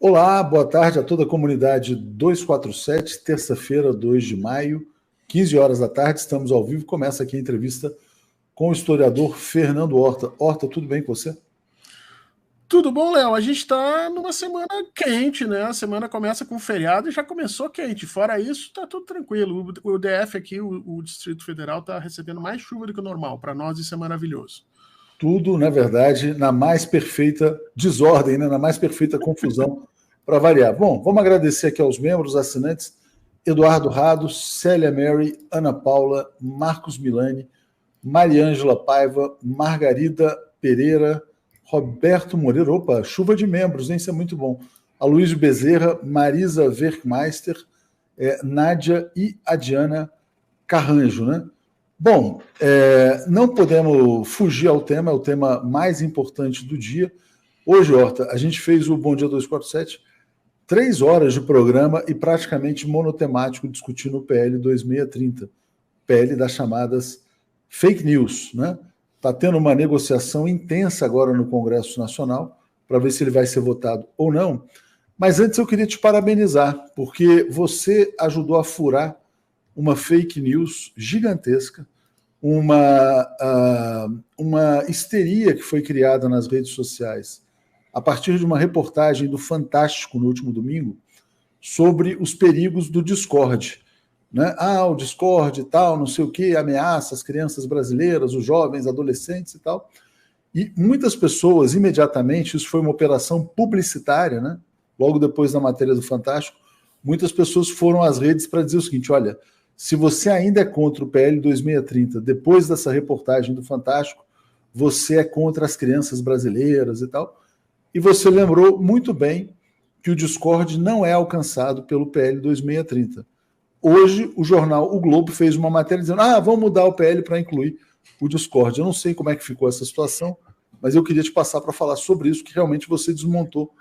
Olá, boa tarde a toda a comunidade 247, terça-feira, 2 de maio, 15 horas da tarde, estamos ao vivo. Começa aqui a entrevista com o historiador Fernando Horta. Horta, tudo bem com você? Tudo bom, Léo? A gente está numa semana quente, né? A semana começa com feriado e já começou quente. Fora isso, está tudo tranquilo. O DF aqui, o Distrito Federal, está recebendo mais chuva do que o normal. Para nós isso é maravilhoso. Tudo, na verdade, na mais perfeita desordem, né? Na mais perfeita confusão, para variar. Bom, vamos agradecer aqui aos membros, assinantes, Eduardo Rado, Célia Mary, Ana Paula, Marcos Milani, Mariângela Paiva, Margarida Pereira, Roberto Moreira, opa, chuva de membros, hein? Isso é muito bom. Aloysio Bezerra, Marisa Werkmeister, Nádia e a Diana Carranjo, né? Bom, não podemos fugir ao tema, é o tema mais importante do dia. Hoje, Horta, a gente fez o Bom Dia 247, 3 horas de programa e praticamente monotemático discutindo o PL 2630, PL das chamadas fake news, né? Está tendo uma negociação intensa agora no Congresso Nacional para ver se ele vai ser votado ou não. Mas antes eu queria te parabenizar, porque você ajudou a furar uma fake news gigantesca, uma histeria que foi criada nas redes sociais a partir de uma reportagem do Fantástico no último domingo sobre os perigos do Discord. Né? O Discord e tal, não sei o que, ameaça as crianças brasileiras, os jovens, adolescentes e tal. E muitas pessoas, imediatamente, isso foi uma operação publicitária, né? Logo depois da matéria do Fantástico, muitas pessoas foram às redes para dizer o seguinte: olha, se você ainda é contra o PL 2630, depois dessa reportagem do Fantástico, você é contra as crianças brasileiras e tal. E você lembrou muito bem que o Discord não é alcançado pelo PL 2630. Hoje, o jornal O Globo fez uma matéria dizendo: vamos mudar o PL para incluir o Discord. Eu não sei como é que ficou essa situação, mas eu queria te passar para falar sobre isso, que realmente você desmontou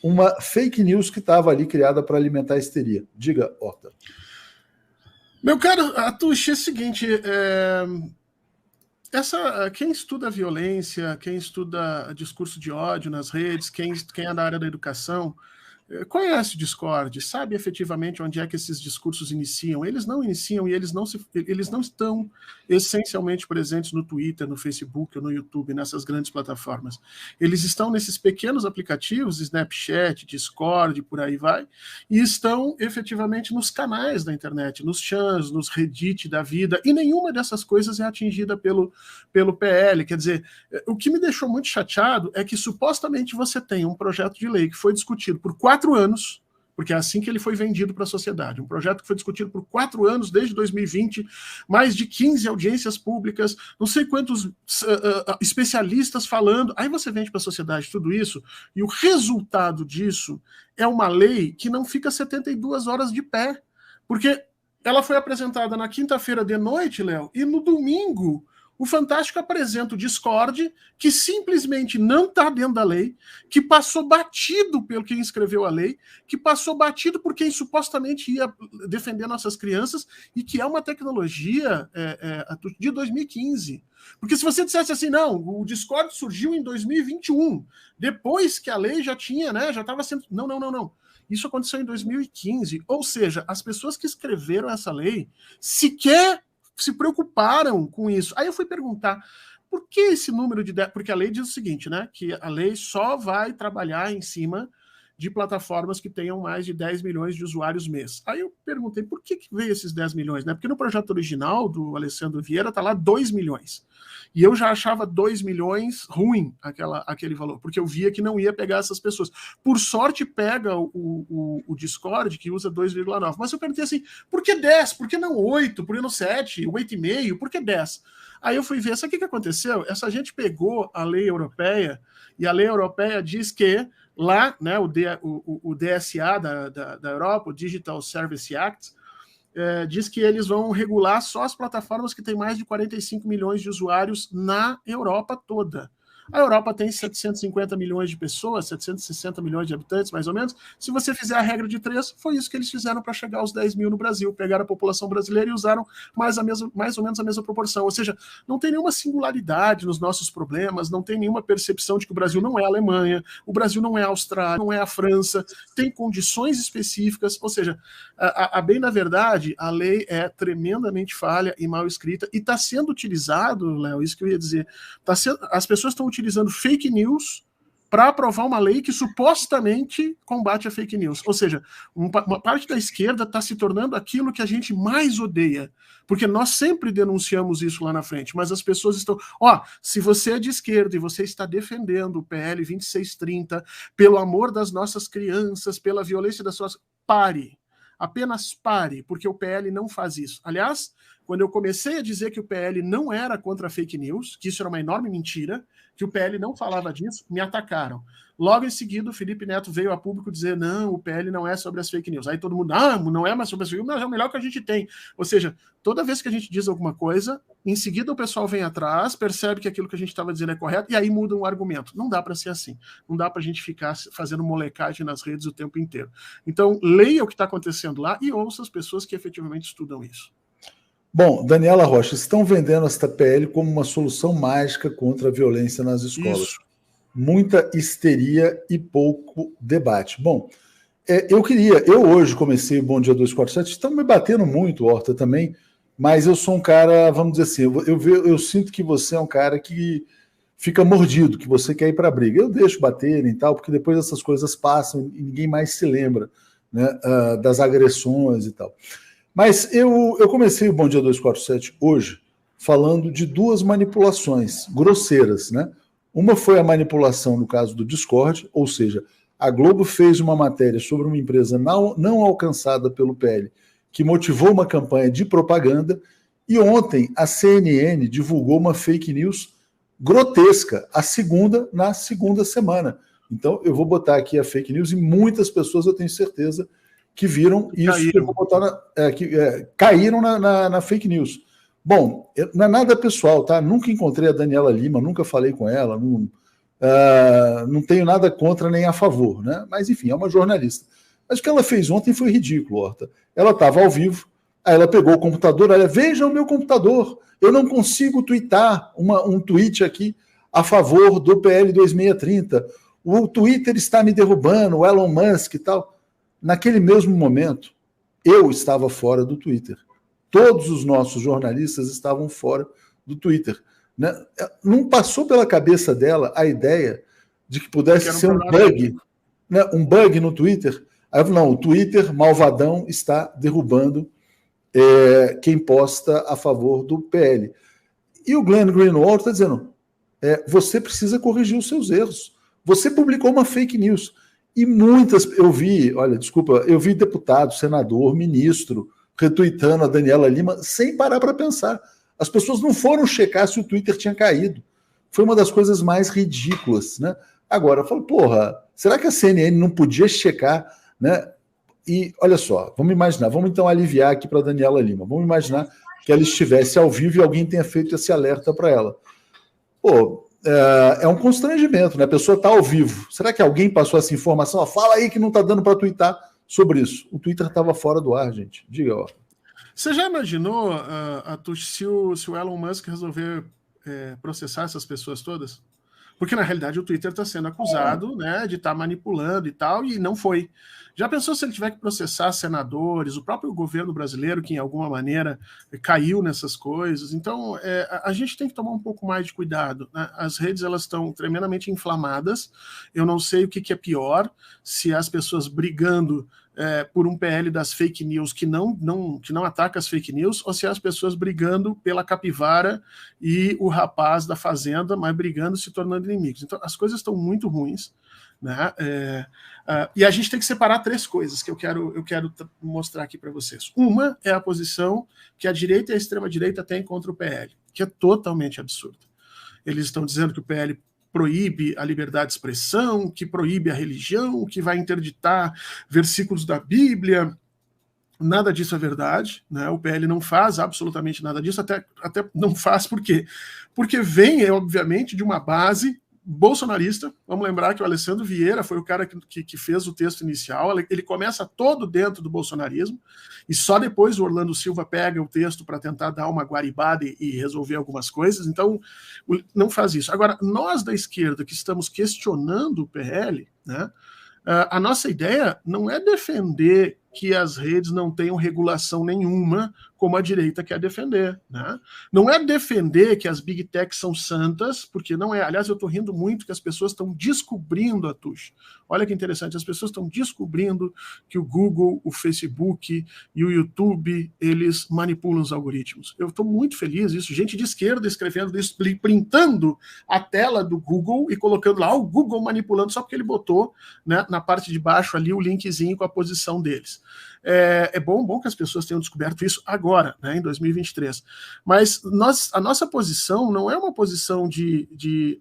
uma fake news que estava ali criada para alimentar a histeria. Diga, Horta. Meu caro Atush, é o seguinte, quem estuda violência, quem estuda discurso de ódio nas redes, quem é da área da educação, conhece o Discord, sabe efetivamente onde é que esses discursos iniciam. Eles não iniciam e eles não estão essencialmente presentes no Twitter, no Facebook ou no YouTube, nessas grandes plataformas. Eles estão nesses pequenos aplicativos, Snapchat, Discord, por aí vai, e estão efetivamente nos canais da internet, nos chans, nos Reddit da vida, e nenhuma dessas coisas é atingida pelo PL. Quer dizer, o que me deixou muito chateado é que supostamente você tem um projeto de lei que foi discutido por 4 anos, porque é assim que ele foi vendido para a sociedade. Um projeto que foi discutido por 4 anos, desde 2020, mais de 15 audiências públicas, não sei quantos especialistas falando. Aí você vende para a sociedade tudo isso, e o resultado disso é uma lei que não fica 72 horas de pé. Porque ela foi apresentada na quinta-feira de noite, Léo, e no domingo o Fantástico apresenta o Discord, que simplesmente não está dentro da lei, que passou batido pelo quem escreveu a lei, que passou batido por quem supostamente ia defender nossas crianças, e que é uma tecnologia de 2015. Porque se você dissesse assim, não, o Discord surgiu em 2021, depois que a lei já tinha, né, já estava sendo... Não. Isso aconteceu em 2015. Ou seja, as pessoas que escreveram essa lei sequer se preocuparam com isso. Aí eu fui perguntar, por que esse número de... Porque a lei diz o seguinte, né? Que a lei só vai trabalhar em cima de plataformas que tenham mais de 10 milhões de usuários mês. Aí eu perguntei, por que veio esses 10 milhões? Né? Porque no projeto original do Alessandro Vieira tá lá 2 milhões. E eu já achava 2 milhões ruim aquele valor, porque eu via que não ia pegar essas pessoas. Por sorte, pega o Discord, que usa 2,9. Mas eu perguntei assim, por que 10? Por que não 8? Por que não 7? 8,5? Por que 10? Aí eu fui ver, sabe o que aconteceu? Essa gente pegou a lei europeia, e a lei europeia diz que lá, né, o DSA da Europa, o Digital Service Act, diz que eles vão regular só as plataformas que têm mais de 45 milhões de usuários na Europa toda. A Europa tem 750 milhões de pessoas, 760 milhões de habitantes, mais ou menos. Se você fizer a regra de 3, foi isso que eles fizeram para chegar aos 10 mil no Brasil. Pegaram a população brasileira e usaram mais ou menos a mesma proporção. Ou seja, não tem nenhuma singularidade nos nossos problemas, não tem nenhuma percepção de que o Brasil não é a Alemanha, o Brasil não é a Austrália, não é a França, tem condições específicas. Ou seja, bem na verdade, a lei é tremendamente falha e mal escrita e está sendo utilizado, Léo, isso que eu ia dizer, as pessoas estão utilizando fake news para aprovar uma lei que supostamente combate a fake news. Ou seja, uma parte da esquerda está se tornando aquilo que a gente mais odeia, porque nós sempre denunciamos isso lá na frente, mas as pessoas estão... se você é de esquerda e você está defendendo o PL 2630, pelo amor das nossas crianças, pela violência das suas... Pare. Apenas pare, porque o PL não faz isso. Aliás, quando eu comecei a dizer que o PL não era contra fake news, que isso era uma enorme mentira, que o PL não falava disso, me atacaram. Logo em seguida, o Felipe Neto veio a público dizer, não, o PL não é sobre as fake news. Aí todo mundo, não é mais sobre as fake news, mas é o melhor que a gente tem. Ou seja, toda vez que a gente diz alguma coisa, em seguida o pessoal vem atrás, percebe que aquilo que a gente estava dizendo é correto, e aí muda um argumento. Não dá para ser assim. Não dá para a gente ficar fazendo molecagem nas redes o tempo inteiro. Então, leia o que está acontecendo lá e ouça as pessoas que efetivamente estudam isso. Bom, Daniela Rocha, estão vendendo esta PL como uma solução mágica contra a violência nas escolas. Isso. Muita histeria e pouco debate. Bom, eu hoje comecei o Bom Dia 247, estão me batendo muito, Horta, também, mas eu sou um cara, vamos dizer assim, eu sinto que você é um cara que fica mordido, que você quer ir para a briga. Eu deixo baterem e tal, porque depois essas coisas passam e ninguém mais se lembra, né, das agressões e tal. Mas eu comecei o Bom Dia 247 hoje falando de duas manipulações grosseiras, né? Uma foi a manipulação no caso do Discord, ou seja, a Globo fez uma matéria sobre uma empresa não alcançada pelo PL, que motivou uma campanha de propaganda, e ontem a CNN divulgou uma fake news grotesca, na segunda semana. Então eu vou botar aqui a fake news e muitas pessoas, eu tenho certeza, que viram isso, eu vou botar caíram na fake news. Bom, não é nada pessoal, tá? Nunca encontrei a Daniela Lima, nunca falei com ela, não tenho nada contra nem a favor, né? Mas, enfim, é uma jornalista. Mas o que ela fez ontem foi ridículo, Horta. Ela estava ao vivo, aí ela pegou o computador, veja o meu computador, eu não consigo tweetar um tweet aqui a favor do PL 2630, o Twitter está me derrubando, o Elon Musk e tal. Naquele mesmo momento, eu estava fora do Twitter. Todos os nossos jornalistas estavam fora do Twitter. Né? Não passou pela cabeça dela a ideia de que pudesse ser um bug, né? Um bug no Twitter. Aí, não, o Twitter, malvadão, está derrubando quem posta a favor do PL. E o Glenn Greenwald está dizendo, você precisa corrigir os seus erros. Você publicou uma fake news. E muitas, eu vi deputado, senador, ministro, retuitando a Daniela Lima, sem parar para pensar. As pessoas não foram checar se o Twitter tinha caído. Foi uma das coisas mais ridículas, né? Agora, eu falo, será que a CNN não podia checar, né? E, olha só, vamos então aliviar aqui para a Daniela Lima. Vamos imaginar que ela estivesse ao vivo e alguém tenha feito esse alerta para ela. É um constrangimento, né? A pessoa está ao vivo. Será que alguém passou essa informação? Fala aí que não está dando para twittar sobre isso. O Twitter estava fora do ar, gente. Diga, ó. Você já imaginou, se o Elon Musk resolver processar essas pessoas todas? Porque, na realidade, o Twitter está sendo acusado, né, de estar manipulando e tal, e não foi. Já pensou se ele tiver que processar senadores, o próprio governo brasileiro, que, em alguma maneira, caiu nessas coisas? Então, a gente tem que tomar um pouco mais de cuidado, né? As redes, elas estão tremendamente inflamadas. Eu não sei o que é pior, se as pessoas brigando por um PL das fake news que não ataca as fake news, ou se as pessoas brigando pela capivara e o rapaz da fazenda, mas brigando, se tornando inimigos. Então, as coisas estão muito ruins, né? E a gente tem que separar três coisas que eu quero mostrar aqui para vocês. Uma é a posição que a direita e a extrema-direita têm contra o PL, que é totalmente absurda. Eles estão dizendo que o PL proíbe a liberdade de expressão, que proíbe a religião, que vai interditar versículos da Bíblia. Nada disso é verdade, né? O PL não faz absolutamente nada disso, até não faz por quê? Porque vem, obviamente, de uma base bolsonarista. Vamos lembrar que o Alessandro Vieira foi o cara que fez o texto inicial. Ele começa todo dentro do bolsonarismo e só depois o Orlando Silva pega o texto para tentar dar uma guaribada e resolver algumas coisas. Então, não faz isso. Agora, nós da esquerda que estamos questionando o PL, né, a nossa ideia não é defender que as redes não tenham regulação nenhuma, como a direita quer defender, né? Não é defender que as big techs são santas, porque não é. Aliás, eu estou rindo muito que as pessoas estão descobrindo, Atush. Olha que interessante, as pessoas estão descobrindo que o Google, o Facebook e o YouTube, eles manipulam os algoritmos. Eu estou muito feliz isso. Gente de esquerda escrevendo isso, printando a tela do Google e colocando lá o Google manipulando só porque ele botou, né, na parte de baixo ali o linkzinho com a posição deles. É bom que as pessoas tenham descoberto isso agora, né, em 2023. Mas a nossa posição não é uma posição de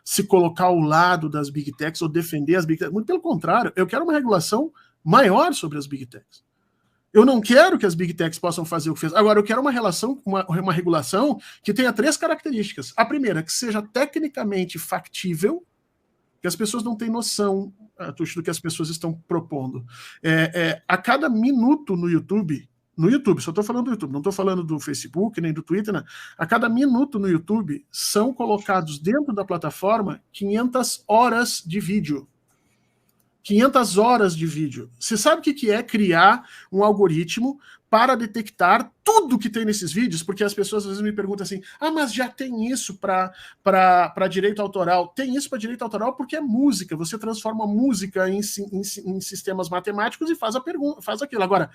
se colocar ao lado das big techs ou defender as big techs. Muito pelo contrário, eu quero uma regulação maior sobre as big techs. Eu não quero que as big techs possam fazer o que fez. Agora, eu quero uma regulação que tenha 3 características. A primeira, que seja tecnicamente factível, que as pessoas não têm noção do que as pessoas estão propondo. A cada minuto no YouTube, só estou falando do YouTube, não estou falando do Facebook, nem do Twitter, né? A cada minuto no YouTube são colocados dentro da plataforma 500 horas de vídeo. 500 horas de vídeo. Você sabe o que é criar um algoritmo para detectar tudo que tem nesses vídeos? Porque as pessoas às vezes me perguntam assim, mas já tem isso para direito autoral. Tem isso para direito autoral porque é música. Você transforma música em sistemas matemáticos e faz aquilo. Agora,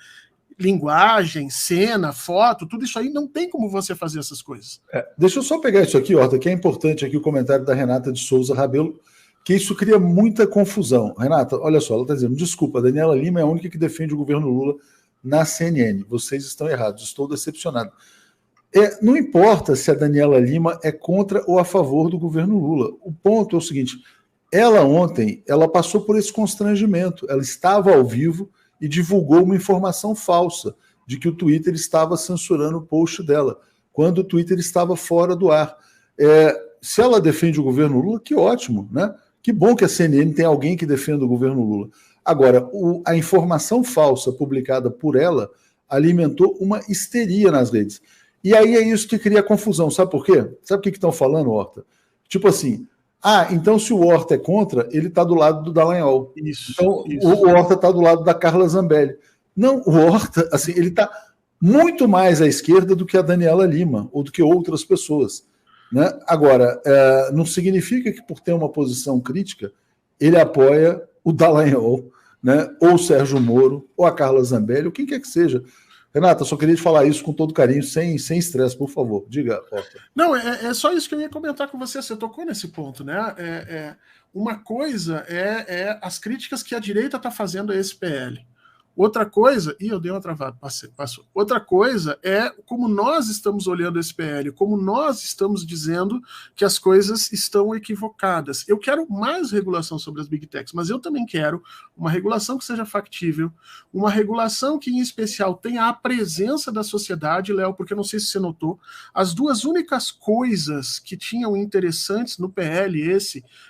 linguagem, cena, foto, tudo isso aí não tem como você fazer essas coisas. Deixa eu só pegar isso aqui, Horta, que é importante aqui o comentário da Renata de Souza Rabelo, que isso cria muita confusão. Renata, olha só, ela está dizendo, desculpa, a Daniela Lima é a única que defende o governo Lula na CNN. Vocês estão errados, estou decepcionado. Não importa se a Daniela Lima é contra ou a favor do governo Lula. O ponto é o seguinte, ela ontem, ela passou por esse constrangimento, ela estava ao vivo e divulgou uma informação falsa de que o Twitter estava censurando o post dela, quando o Twitter estava fora do ar. Se ela defende o governo Lula, que ótimo, né? Que bom que a CNN tem alguém que defenda o governo Lula. Agora, a informação falsa publicada por ela alimentou uma histeria nas redes. E aí é isso que cria confusão. Sabe por quê? Sabe o que estão falando, Horta? Tipo assim, então se o Horta é contra, ele está do lado do Dallagnol. Então o Horta está do lado da Carla Zambelli. Não, o Horta, assim, ele está muito mais à esquerda do que a Daniela Lima, ou do que outras pessoas. Né? Agora, não significa que por ter uma posição crítica, ele apoia o Dallagnol, né? Ou o Sérgio Moro, ou a Carla Zambelli, ou quem quer que seja. Renata, só queria te falar isso com todo carinho, sem estresse, por favor. Diga, Horta. Não, é só isso que eu ia comentar com você. Você tocou nesse ponto, né? Uma coisa é as críticas que a direita está fazendo a esse PL. Outra coisa, eu dei uma travada, passou. Outra coisa é como nós estamos olhando esse PL, como nós estamos dizendo que as coisas estão equivocadas. Eu quero mais regulação sobre as big techs, mas eu também quero uma regulação que seja factível, uma regulação que, em especial, tenha a presença da sociedade, Léo, porque eu não sei se você notou, as 2 únicas coisas que tinham interessantes no PL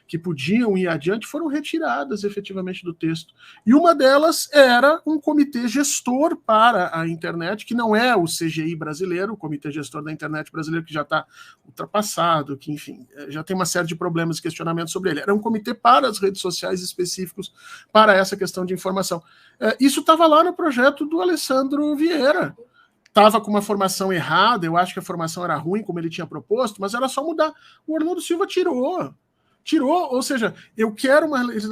que podiam ir adiante, foram retiradas efetivamente do texto. E uma delas era um comitê gestor para a internet, que não é o CGI brasileiro, o Comitê Gestor da Internet brasileiro, que já está ultrapassado, que, enfim, já tem uma série de problemas e questionamentos sobre ele. Era um comitê para as redes sociais específicos para essa questão de informação. Isso estava lá no projeto do Alessandro Vieira. Estava com uma formação errada, eu acho que a formação era ruim, como ele tinha proposto, mas era só mudar. O Orlando Silva tirou, ou seja, eu quero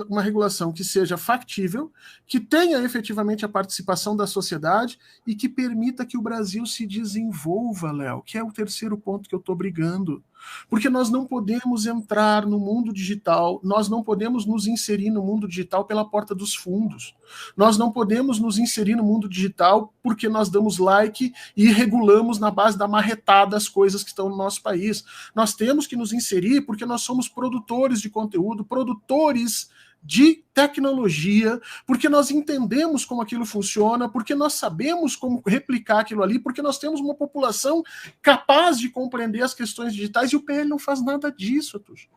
uma regulação que seja factível, que tenha efetivamente a participação da sociedade e que permita que o Brasil se desenvolva, Léo, que é o terceiro ponto que eu estou brigando. Porque nós não podemos entrar no mundo digital, nós não podemos nos inserir no mundo digital pela porta dos fundos. Nós não podemos nos inserir no mundo digital porque nós damos like e regulamos na base da marretada as coisas que estão no nosso país. Nós temos que nos inserir porque nós somos produtores de conteúdo, produtores de tecnologia, porque nós entendemos como aquilo funciona, porque nós sabemos como replicar aquilo ali, porque nós temos uma população capaz de compreender as questões digitais, e o PL não faz nada disso, Atush.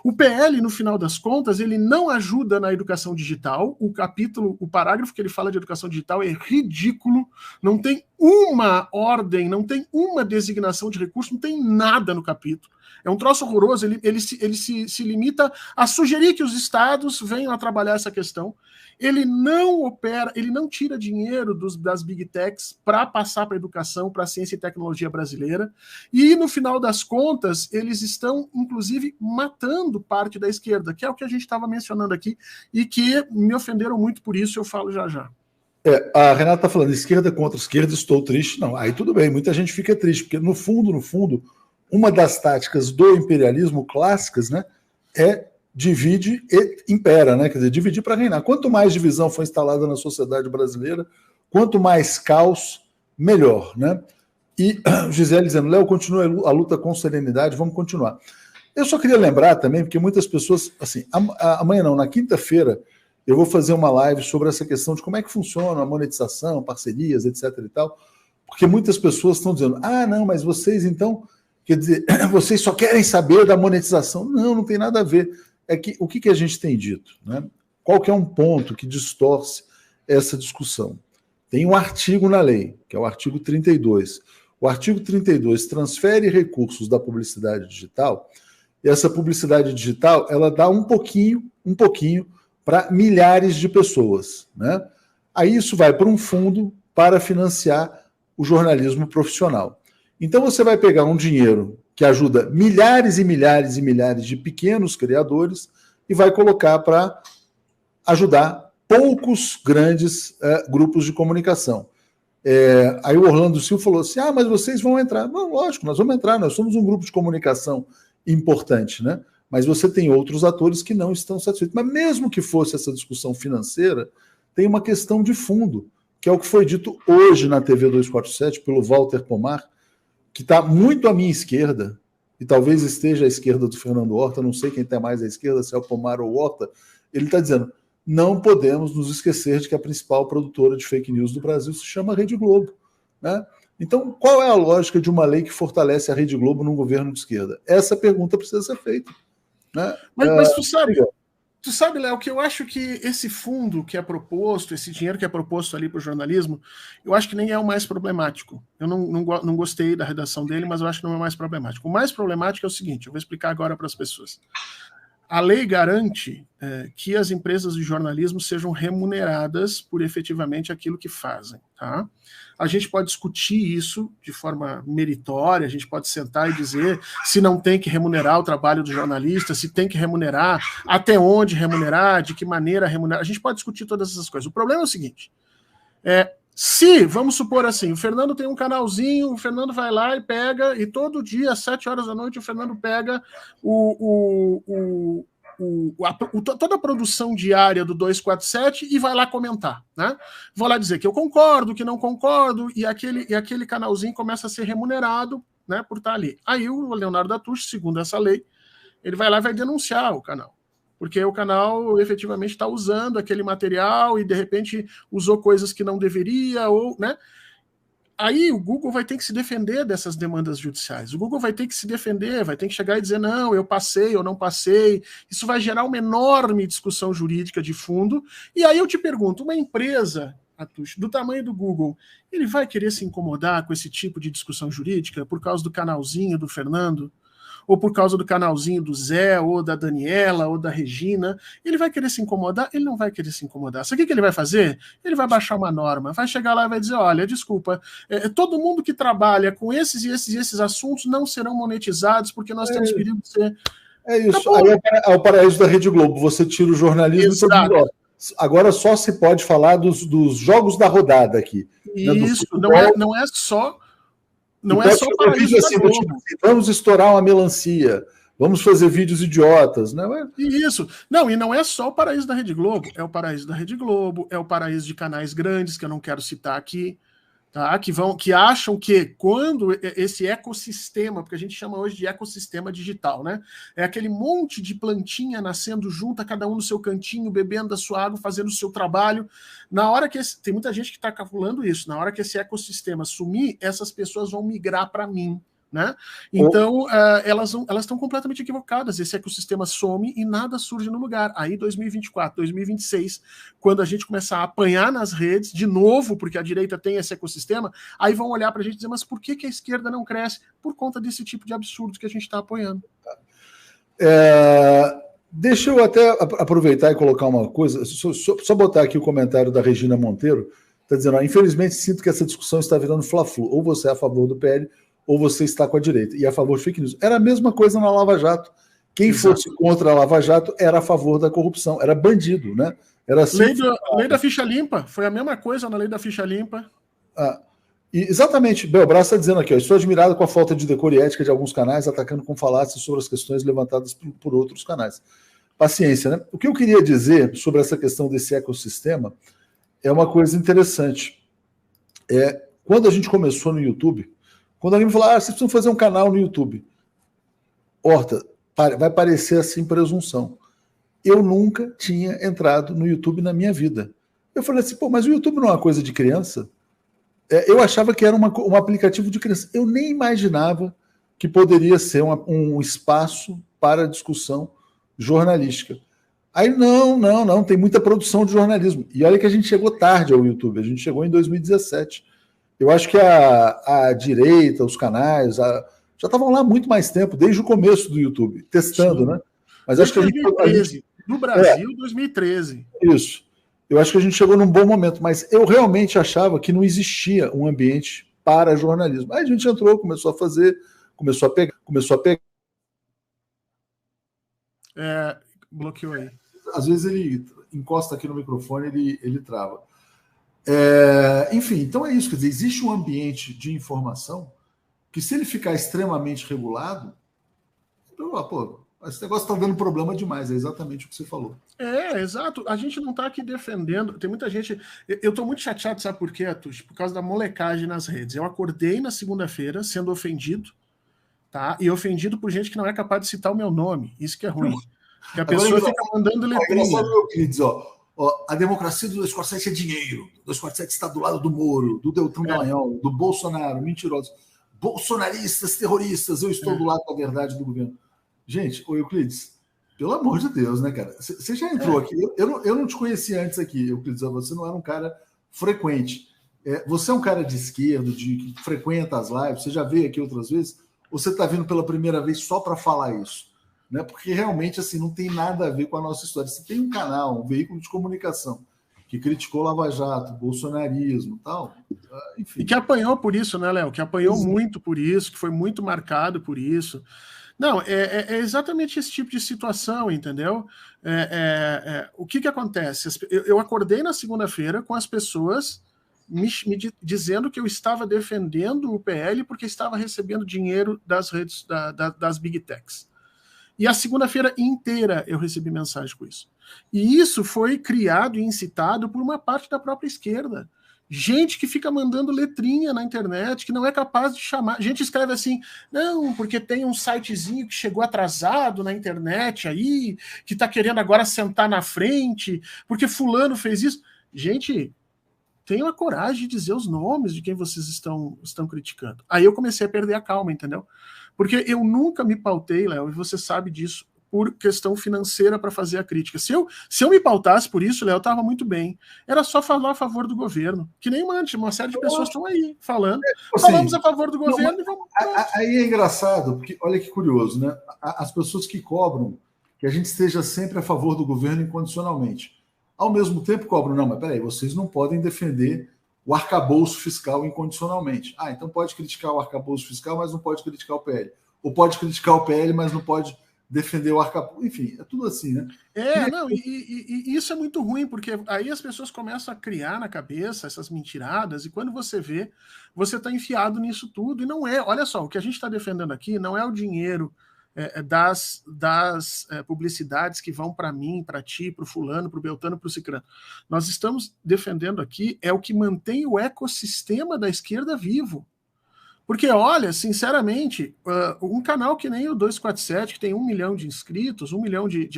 O PL, no final das contas, ele não ajuda na educação digital. O parágrafo que ele fala de educação digital é ridículo, não tem uma ordem, não tem uma designação de recurso, não tem nada no capítulo. É um troço horroroso, ele se limita a sugerir que os estados venham a trabalhar essa questão. Ele não opera, ele não tira dinheiro das big techs para passar para a educação, para a ciência e tecnologia brasileira. E, no final das contas, eles estão, inclusive, matando parte da esquerda, que é o que a gente estava mencionando aqui, e que me ofenderam muito por isso, eu falo já já. A Renata está falando esquerda contra esquerda, estou triste. Não, aí tudo bem, muita gente fica triste, porque no fundo, uma das táticas do imperialismo clássicas, né, é divide e impera, né? Quer dizer, dividir para reinar. Quanto mais divisão for instalada na sociedade brasileira, quanto mais caos, melhor, né? E Gisele dizendo, Léo, continua a luta com serenidade, vamos continuar. Eu só queria lembrar também, porque muitas pessoas, assim, amanhã não, na quinta-feira, eu vou fazer uma live sobre essa questão de como é que funciona a monetização, parcerias, etc. e tal, porque muitas pessoas estão dizendo, não, mas vocês então, quer dizer, vocês só querem saber da monetização. Não tem nada a ver. É que o que a gente tem dito, né? Qual que é um ponto que distorce essa discussão? Tem um artigo na lei, que é o artigo 32. O artigo 32 transfere recursos da publicidade digital, e essa publicidade digital, ela dá um pouquinho para milhares de pessoas, né? Aí isso vai para um fundo para financiar o jornalismo profissional. Então você vai pegar um dinheiro que ajuda milhares e milhares e milhares de pequenos criadores e vai colocar para ajudar poucos grandes grupos de comunicação. Aí o Orlando Silva falou assim, mas vocês vão entrar. Não, lógico, nós vamos entrar, nós somos um grupo de comunicação importante, né? Mas você tem outros atores que não estão satisfeitos. Mas mesmo que fosse essa discussão financeira, tem uma questão de fundo, que é o que foi dito hoje na TV 247 pelo Walter Pomar, que está muito à minha esquerda, e talvez esteja à esquerda do Fernando Horta, não sei quem está mais à esquerda, se é o Pomar ou o Horta, ele está dizendo, não podemos nos esquecer de que a principal produtora de fake news do Brasil se chama Rede Globo, né? Então, qual é a lógica de uma lei que fortalece a Rede Globo num governo de esquerda? Essa pergunta precisa ser feita, né? Mas tu sabe, Léo, que eu acho que esse fundo que é proposto, esse dinheiro que é proposto ali para o jornalismo, eu acho que nem é o mais problemático. Eu não gostei da redação dele, mas eu acho que não é o mais problemático. O mais problemático é o seguinte, eu vou explicar agora para as pessoas. A lei garante que as empresas de jornalismo sejam remuneradas por efetivamente aquilo que fazem, tá? A gente pode discutir isso de forma meritória, a gente pode sentar e dizer se não tem que remunerar o trabalho do jornalista, se tem que remunerar, até onde remunerar, de que maneira remunerar, a gente pode discutir todas essas coisas. O problema é o seguinte, se, vamos supor assim, o Fernando tem um canalzinho, o Fernando vai lá e pega, e todo dia, às 7 horas da noite, o Fernando pega toda a produção diária do 247 e vai lá comentar, né? Vou lá dizer que eu concordo, que não concordo, e aquele canalzinho começa a ser remunerado, né, por estar ali. Aí o Leonardo Datucci, segundo essa lei, ele vai lá e vai denunciar o canal, porque o canal efetivamente está usando aquele material e de repente usou coisas que não deveria, ou, né? Aí o Google vai ter que se defender dessas demandas judiciais. O Google vai ter que se defender, vai ter que chegar e dizer, não, eu passei ou não passei. Isso vai gerar uma enorme discussão jurídica de fundo. E aí eu te pergunto, uma empresa do tamanho do Google, ele vai querer se incomodar com esse tipo de discussão jurídica por causa do canalzinho do Fernando? Ou por causa do canalzinho do Zé, ou da Daniela, ou da Regina, ele vai querer se incomodar? Ele não vai querer se incomodar. Sabe o que ele vai fazer? Ele vai baixar uma norma, vai chegar lá e vai dizer, olha, desculpa, todo mundo que trabalha com esses e esses assuntos não serão monetizados, porque nós temos perigo de ser... É isso, aí é o paraíso da Rede Globo, você tira o jornalismo e todo mundo, agora só se pode falar dos jogos da rodada aqui. Isso, né, não é só... Não é só para isso assim, tipo, vamos estourar uma melancia, vamos fazer vídeos idiotas, né? Isso. Não, e não é só o paraíso da Rede Globo, é o paraíso da Rede Globo, é o paraíso de canais grandes, que eu não quero citar aqui, tá? Que acham que quando esse ecossistema, porque a gente chama hoje de ecossistema digital, né? É aquele monte de plantinha nascendo junta, cada um no seu cantinho, bebendo da sua água, fazendo o seu trabalho. Na hora que tem muita gente que está calculando isso, na hora que esse ecossistema sumir, essas pessoas vão migrar para mim, né? Então, elas estão completamente equivocadas. Esse ecossistema some e nada surge no lugar. Aí, 2024, 2026, quando a gente começar a apanhar nas redes, de novo, porque a direita tem esse ecossistema, aí vão olhar para a gente e dizer, mas por que a esquerda não cresce? Por conta desse tipo de absurdo que a gente está apoiando. Deixa eu até aproveitar e colocar uma coisa, só botar aqui o comentário da Regina Monteiro, está dizendo, infelizmente sinto que essa discussão está virando fla-flu, ou você é a favor do PL, ou você está com a direita, e a favor de fake news. Era a mesma coisa na Lava Jato. Quem fosse contra a Lava Jato era a favor da corrupção, era bandido, né? Era assim. Lei da ficha limpa, foi a mesma coisa na lei da ficha limpa. Exatamente, Belbras está dizendo aqui, estou admirado com a falta de decoro e ética de alguns canais, atacando com falácias sobre as questões levantadas por outros canais. Paciência, né? O que eu queria dizer sobre essa questão desse ecossistema é uma coisa interessante. Quando a gente começou no YouTube, quando alguém me falou, vocês precisam fazer um canal no YouTube. Horta, vai parecer assim presunção. Eu nunca tinha entrado no YouTube na minha vida. Eu falei assim, mas o YouTube não é uma coisa de criança? Eu achava que era um aplicativo de criança. Eu nem imaginava que poderia ser um espaço para discussão jornalística. Aí, não, tem muita produção de jornalismo. E olha que a gente chegou tarde ao YouTube, a gente chegou em 2017. Eu acho que a direita, os canais, já estavam lá há muito mais tempo, desde o começo do YouTube, testando, né? Mas acho que 2013, no Brasil, 2013. Isso. Eu acho que a gente chegou num bom momento, mas eu realmente achava que não existia um ambiente para jornalismo. Aí a gente entrou, começou a fazer, começou a pegar. Bloqueou aí. Às vezes ele encosta aqui no microfone, ele trava. Enfim, então é isso. Quer dizer, existe um ambiente de informação que, se ele ficar extremamente regulado, esse negócio está dando problema demais. É exatamente o que você falou. Exato. A gente não está aqui defendendo. Tem muita gente. Eu estou muito chateado, sabe por quê, Atush? Por causa da molecagem nas redes. Eu acordei na segunda-feira sendo ofendido, tá? E ofendido por gente que não é capaz de citar o meu nome. Isso que é ruim. Que a pessoa fica mandando letrinha. A democracia do 247 é dinheiro. O 247 está do lado do Moro, do Deltan Dallagnol, do Bolsonaro, mentirosos. Bolsonaristas, terroristas, eu estou do lado da verdade do governo. Gente, Euclides, pelo amor de Deus, né, cara? Você já entrou aqui. Eu não te conhecia antes aqui, Euclides. Você não era um cara frequente. Você é um cara de esquerda, que frequenta as lives, você já veio aqui outras vezes, ou você está vindo pela primeira vez só para falar isso? Né? Porque realmente assim, não tem nada a ver com a nossa história. Você tem um canal, um veículo de comunicação que criticou Lava Jato, bolsonarismo e tal. Enfim. E que apanhou por isso, né, Léo? Que apanhou muito por isso, que foi muito marcado por isso. Não, é exatamente esse tipo de situação, entendeu? O que acontece? Eu acordei na segunda-feira com as pessoas me dizendo que eu estava defendendo o PL porque estava recebendo dinheiro das redes, das Big Techs. E a segunda-feira inteira eu recebi mensagem com isso. E isso foi criado e incitado por uma parte da própria esquerda. Gente que fica mandando letrinha na internet, que não é capaz de chamar. Gente escreve assim, não, porque tem um sitezinho que chegou atrasado na internet aí, que está querendo agora sentar na frente, porque fulano fez isso. Gente, tenham a coragem de dizer os nomes de quem vocês estão criticando. Aí eu comecei a perder a calma, entendeu? Porque eu nunca me pautei, Léo, e você sabe disso, por questão financeira para fazer a crítica. Se eu me pautasse por isso, Léo, eu estava muito bem. Era só falar a favor do governo. Que nem uma série de pessoas estão aí falando. Assim, falamos a favor do governo e vamos... Aí é engraçado, porque olha que curioso, né? As pessoas que cobram que a gente esteja sempre a favor do governo incondicionalmente. Ao mesmo tempo cobram, não, mas peraí, vocês não podem defender o arcabouço fiscal incondicionalmente. Então pode criticar o arcabouço fiscal, mas não pode criticar o PL. Ou pode criticar o PL, mas não pode defender o arcabouço. Enfim, é tudo assim, né? E isso é muito ruim, porque aí as pessoas começam a criar na cabeça essas mentiradas, e quando você vê, você está enfiado nisso tudo. E não é, olha só, o que a gente está defendendo aqui não é o dinheiro das publicidades que vão para mim, para ti, para o fulano, para o beltano, para o cicrano. Nós estamos defendendo aqui o que mantém o ecossistema da esquerda vivo. Porque, olha, sinceramente, um canal que nem o 247, que tem 1 milhão de inscritos, 1 milhão de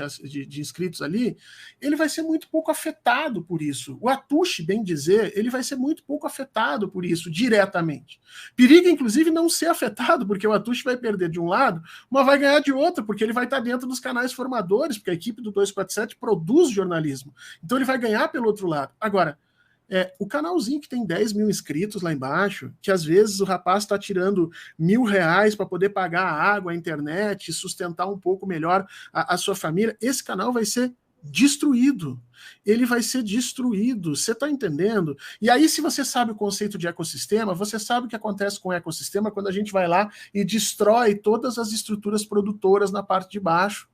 inscritos ali, ele vai ser muito pouco afetado por isso. O Atushi, bem dizer, ele vai ser muito pouco afetado por isso, diretamente. Periga, inclusive, não ser afetado, porque o Atushi vai perder de um lado, mas vai ganhar de outro, porque ele vai estar dentro dos canais formadores, porque a equipe do 247 produz jornalismo. Então ele vai ganhar pelo outro lado. Agora, o canalzinho que tem 10 mil inscritos lá embaixo, que às vezes o rapaz está tirando R$ 1.000 para poder pagar a água, a internet, sustentar um pouco melhor a sua família, esse canal vai ser destruído. Ele vai ser destruído, você está entendendo? E aí, se você sabe o conceito de ecossistema, você sabe o que acontece com o ecossistema quando a gente vai lá e destrói todas as estruturas produtoras na parte de baixo.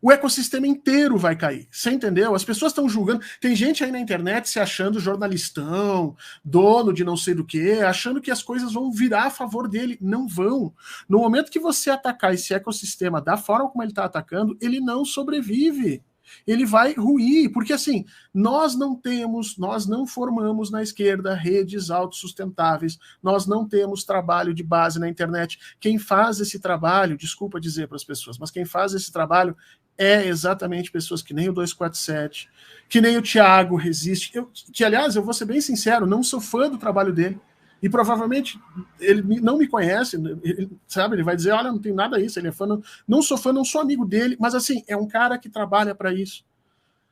O ecossistema inteiro vai cair. Você entendeu? As pessoas estão julgando. Tem gente aí na internet se achando jornalistão, dono de não sei do que, achando que as coisas vão virar a favor dele. Não vão. No momento que você atacar esse ecossistema da forma como ele está atacando, ele não sobrevive. Ele vai ruir, porque assim, nós não formamos na esquerda redes autossustentáveis, nós não temos trabalho de base na internet. Quem faz esse trabalho, desculpa dizer para as pessoas, mas quem faz esse trabalho é exatamente pessoas que nem o 247, que nem o Thiago Resiste, que aliás, eu vou ser bem sincero, não sou fã do trabalho dele, e provavelmente ele não me conhece, sabe? Ele vai dizer, olha, não tem nada isso, ele é fã, não sou fã, não sou amigo dele, mas assim, é um cara que trabalha para isso.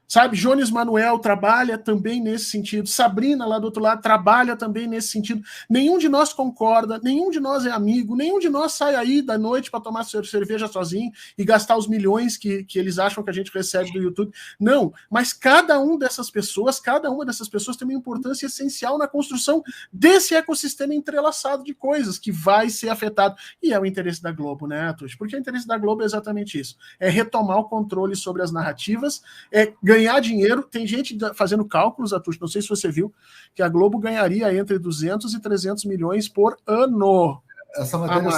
Sabe, Jones Manuel trabalha também nesse sentido, Sabrina lá do outro lado trabalha também nesse sentido. Nenhum de nós concorda, nenhum de nós é amigo, nenhum de nós sai aí da noite para tomar cerveja sozinho e gastar os milhões que eles acham que a gente recebe do YouTube. Não, mas cada uma dessas pessoas tem uma importância essencial na construção desse ecossistema entrelaçado de coisas que vai ser afetado. E é o interesse da Globo, né, Atush? Porque o interesse da Globo é exatamente isso, é retomar o controle sobre as narrativas, é ganhar dinheiro. Tem gente fazendo cálculos, Atush, não sei se você viu, que a Globo ganharia entre 200 e 300 milhões por ano. Essa matéria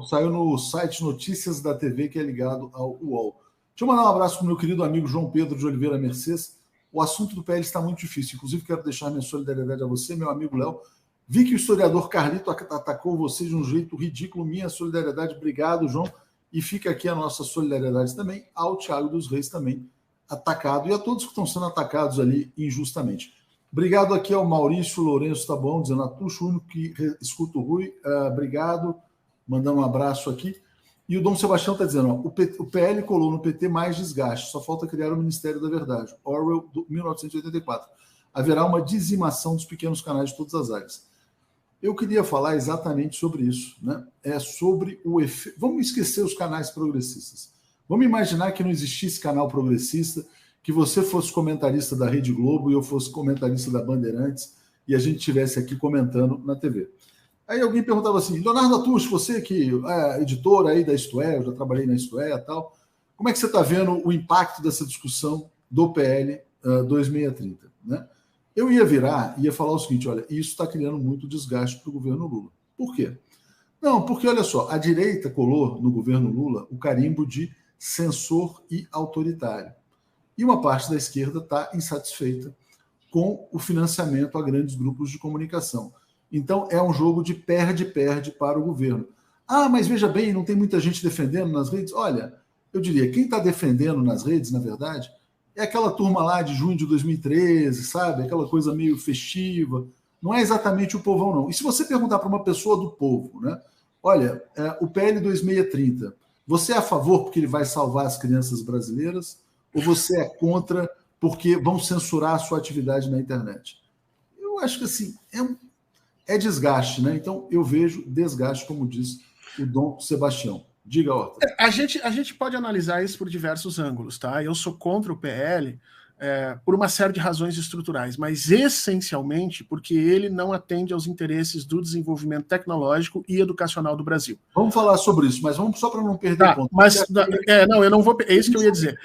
saiu no site Notícias da TV, que é ligado ao UOL. Deixa eu mandar um abraço para o meu querido amigo João Pedro de Oliveira Mercedes. O assunto do PL está muito difícil. Inclusive, quero deixar minha solidariedade a você, meu amigo Léo. Vi que o historiador Carlito atacou você de um jeito ridículo. Minha solidariedade. Obrigado, João. E fica aqui a nossa solidariedade também ao Thiago dos Reis também, atacado, e a todos que estão sendo atacados ali injustamente. Obrigado aqui ao Maurício Lourenço, tá bom, dizendo, Atucho, o único que escuta o Rui, obrigado, mandando um abraço aqui. E o Dom Sebastião está dizendo, ó, o PL colou no PT mais desgaste, só falta criar o Ministério da Verdade, Orwell, 1984. Haverá uma dizimação dos pequenos canais de todas as áreas. Eu queria falar exatamente sobre isso, né? É sobre o efeito. Vamos esquecer os canais progressistas. Vamos imaginar que não existisse canal progressista, que você fosse comentarista da Rede Globo e eu fosse comentarista da Bandeirantes e a gente estivesse aqui comentando na TV. Aí alguém perguntava assim, Leonardo Atush, você que é editor aí da Isto É, eu já trabalhei na Isto É e tal, como é que você está vendo o impacto dessa discussão do PL 2630? Né? Eu ia falar o seguinte, olha, isso está criando muito desgaste para o governo Lula. Por quê? Não, porque, olha só, a direita colou no governo Lula o carimbo de censor e autoritário. E uma parte da esquerda está insatisfeita com o financiamento a grandes grupos de comunicação. Então, é um jogo de perde-perde para o governo. Ah, mas veja bem, não tem muita gente defendendo nas redes? Olha, eu diria, quem está defendendo nas redes, na verdade, é aquela turma lá de junho de 2013, sabe? Aquela coisa meio festiva. Não é exatamente o povão, não. E se você perguntar para uma pessoa do povo, né? Olha, o PL 2630, você é a favor porque ele vai salvar as crianças brasileiras ou você é contra porque vão censurar a sua atividade na internet? Eu acho que assim, é desgaste, né? Então eu vejo desgaste, como diz o Dom Sebastião. Diga, Horta. A gente pode analisar isso por diversos ângulos, tá? Eu sou contra o PL por uma série de razões estruturais, mas essencialmente porque ele não atende aos interesses do desenvolvimento tecnológico e educacional do Brasil. Vamos falar sobre isso, mas vamos só para não perder o ponto. Mas não, eu não vou. É isso que eu ia dizer.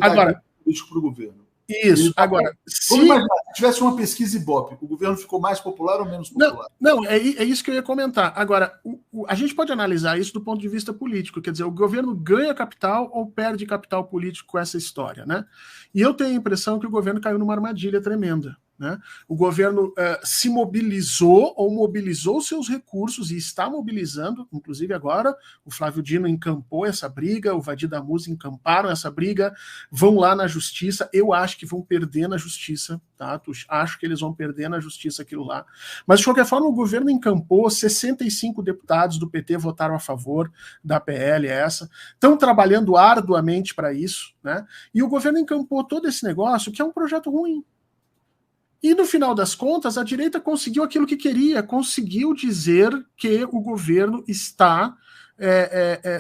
Agora, político para o governo. Isso. Agora, vamos imaginar, se tivesse uma pesquisa Ibope, o governo ficou mais popular ou menos popular? Não, é isso que eu ia comentar. Agora, a gente pode analisar isso do ponto de vista político, quer dizer, o governo ganha capital ou perde capital político com essa história, né? E eu tenho a impressão que o governo caiu numa armadilha tremenda, né? O governo se mobilizou ou mobilizou seus recursos e está mobilizando, inclusive agora o Flávio Dino encampou essa briga, o Vadir Damusa encamparam essa briga, vão lá na justiça. Eu acho que vão perder na justiça, tá? Acho que eles vão perder na justiça aquilo lá. Mas de qualquer forma o governo encampou, 65 deputados do PT votaram a favor da PL essa, estão trabalhando arduamente para isso, né? E o governo encampou todo esse negócio que é um projeto ruim. E no final das contas, a direita conseguiu aquilo que queria, conseguiu dizer que o governo está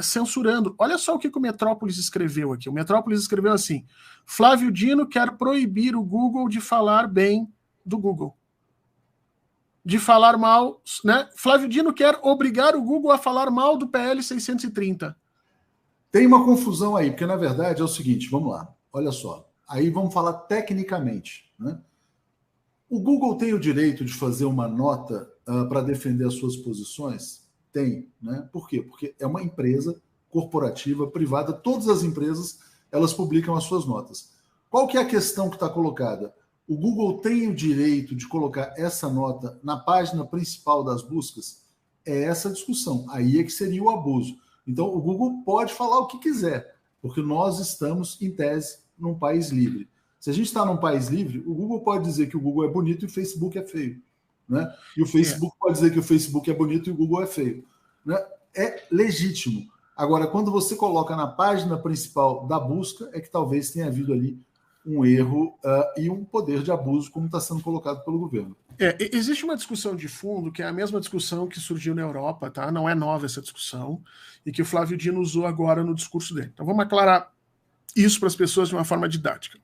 censurando. Olha só o que o Metrópolis escreveu aqui. O Metrópolis escreveu assim: Flávio Dino quer proibir o Google de falar bem do Google. De falar mal, né? Flávio Dino quer obrigar o Google a falar mal do PL 630. Tem uma confusão aí, porque na verdade é o seguinte, vamos lá, olha só. Aí vamos falar tecnicamente, né? O Google tem o direito de fazer uma nota para defender as suas posições? Tem, né? Por quê? Porque é uma empresa corporativa, privada, todas as empresas, elas publicam as suas notas. Qual que é a questão que está colocada? O Google tem o direito de colocar essa nota na página principal das buscas? É essa a discussão. Aí é que seria o abuso. Então, o Google pode falar o que quiser, porque nós estamos, em tese, num país livre. Se a gente está num país livre, o Google pode dizer que o Google é bonito e o Facebook é feio, né? E o Facebook pode dizer que o Facebook é bonito e o Google é feio, né? É legítimo. Agora, quando você coloca na página principal da busca, é que talvez tenha havido ali um erro e um poder de abuso, como está sendo colocado pelo governo. Existe uma discussão de fundo, que é a mesma discussão que surgiu na Europa, tá? Não é nova essa discussão, e que o Flávio Dino usou agora no discurso dele. Então vamos aclarar isso para as pessoas de uma forma didática.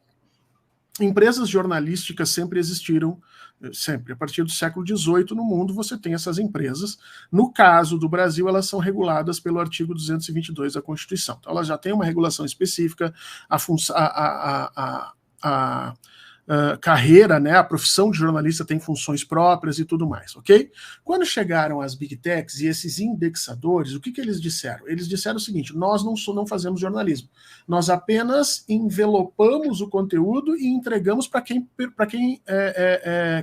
Empresas jornalísticas sempre existiram, sempre. A partir do século XVIII no mundo você tem essas empresas. No caso do Brasil, elas são reguladas pelo artigo 222 da Constituição. Então elas já têm uma regulação específica, a carreira, né, a profissão de jornalista tem funções próprias e tudo mais, ok? Quando chegaram as Big Techs e esses indexadores, o que eles disseram? Eles disseram o seguinte: nós não fazemos jornalismo, nós apenas envelopamos o conteúdo e entregamos para quem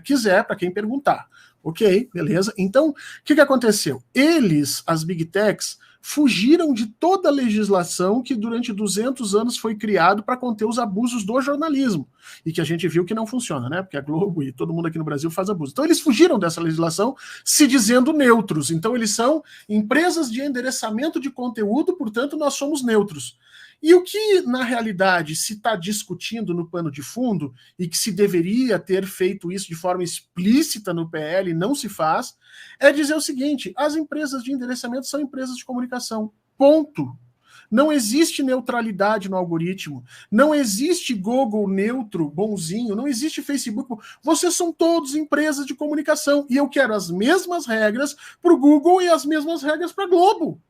quiser, para quem perguntar. Ok, beleza? Então, o que aconteceu? Eles, as Big Techs, fugiram de toda a legislação que durante 200 anos foi criado para conter os abusos do jornalismo, e que a gente viu que não funciona, né? Porque a Globo e todo mundo aqui no Brasil faz abuso. Então eles fugiram dessa legislação se dizendo neutros. Então eles são empresas de endereçamento de conteúdo, portanto nós somos neutros. E o que, na realidade, se está discutindo no pano de fundo, e que se deveria ter feito isso de forma explícita no PL, não se faz, é dizer o seguinte: as empresas de endereçamento são empresas de comunicação. Ponto. Não existe neutralidade no algoritmo, não existe Google neutro, bonzinho, não existe Facebook. Vocês são todos empresas de comunicação, e eu quero as mesmas regras para o Google e as mesmas regras para a Globo.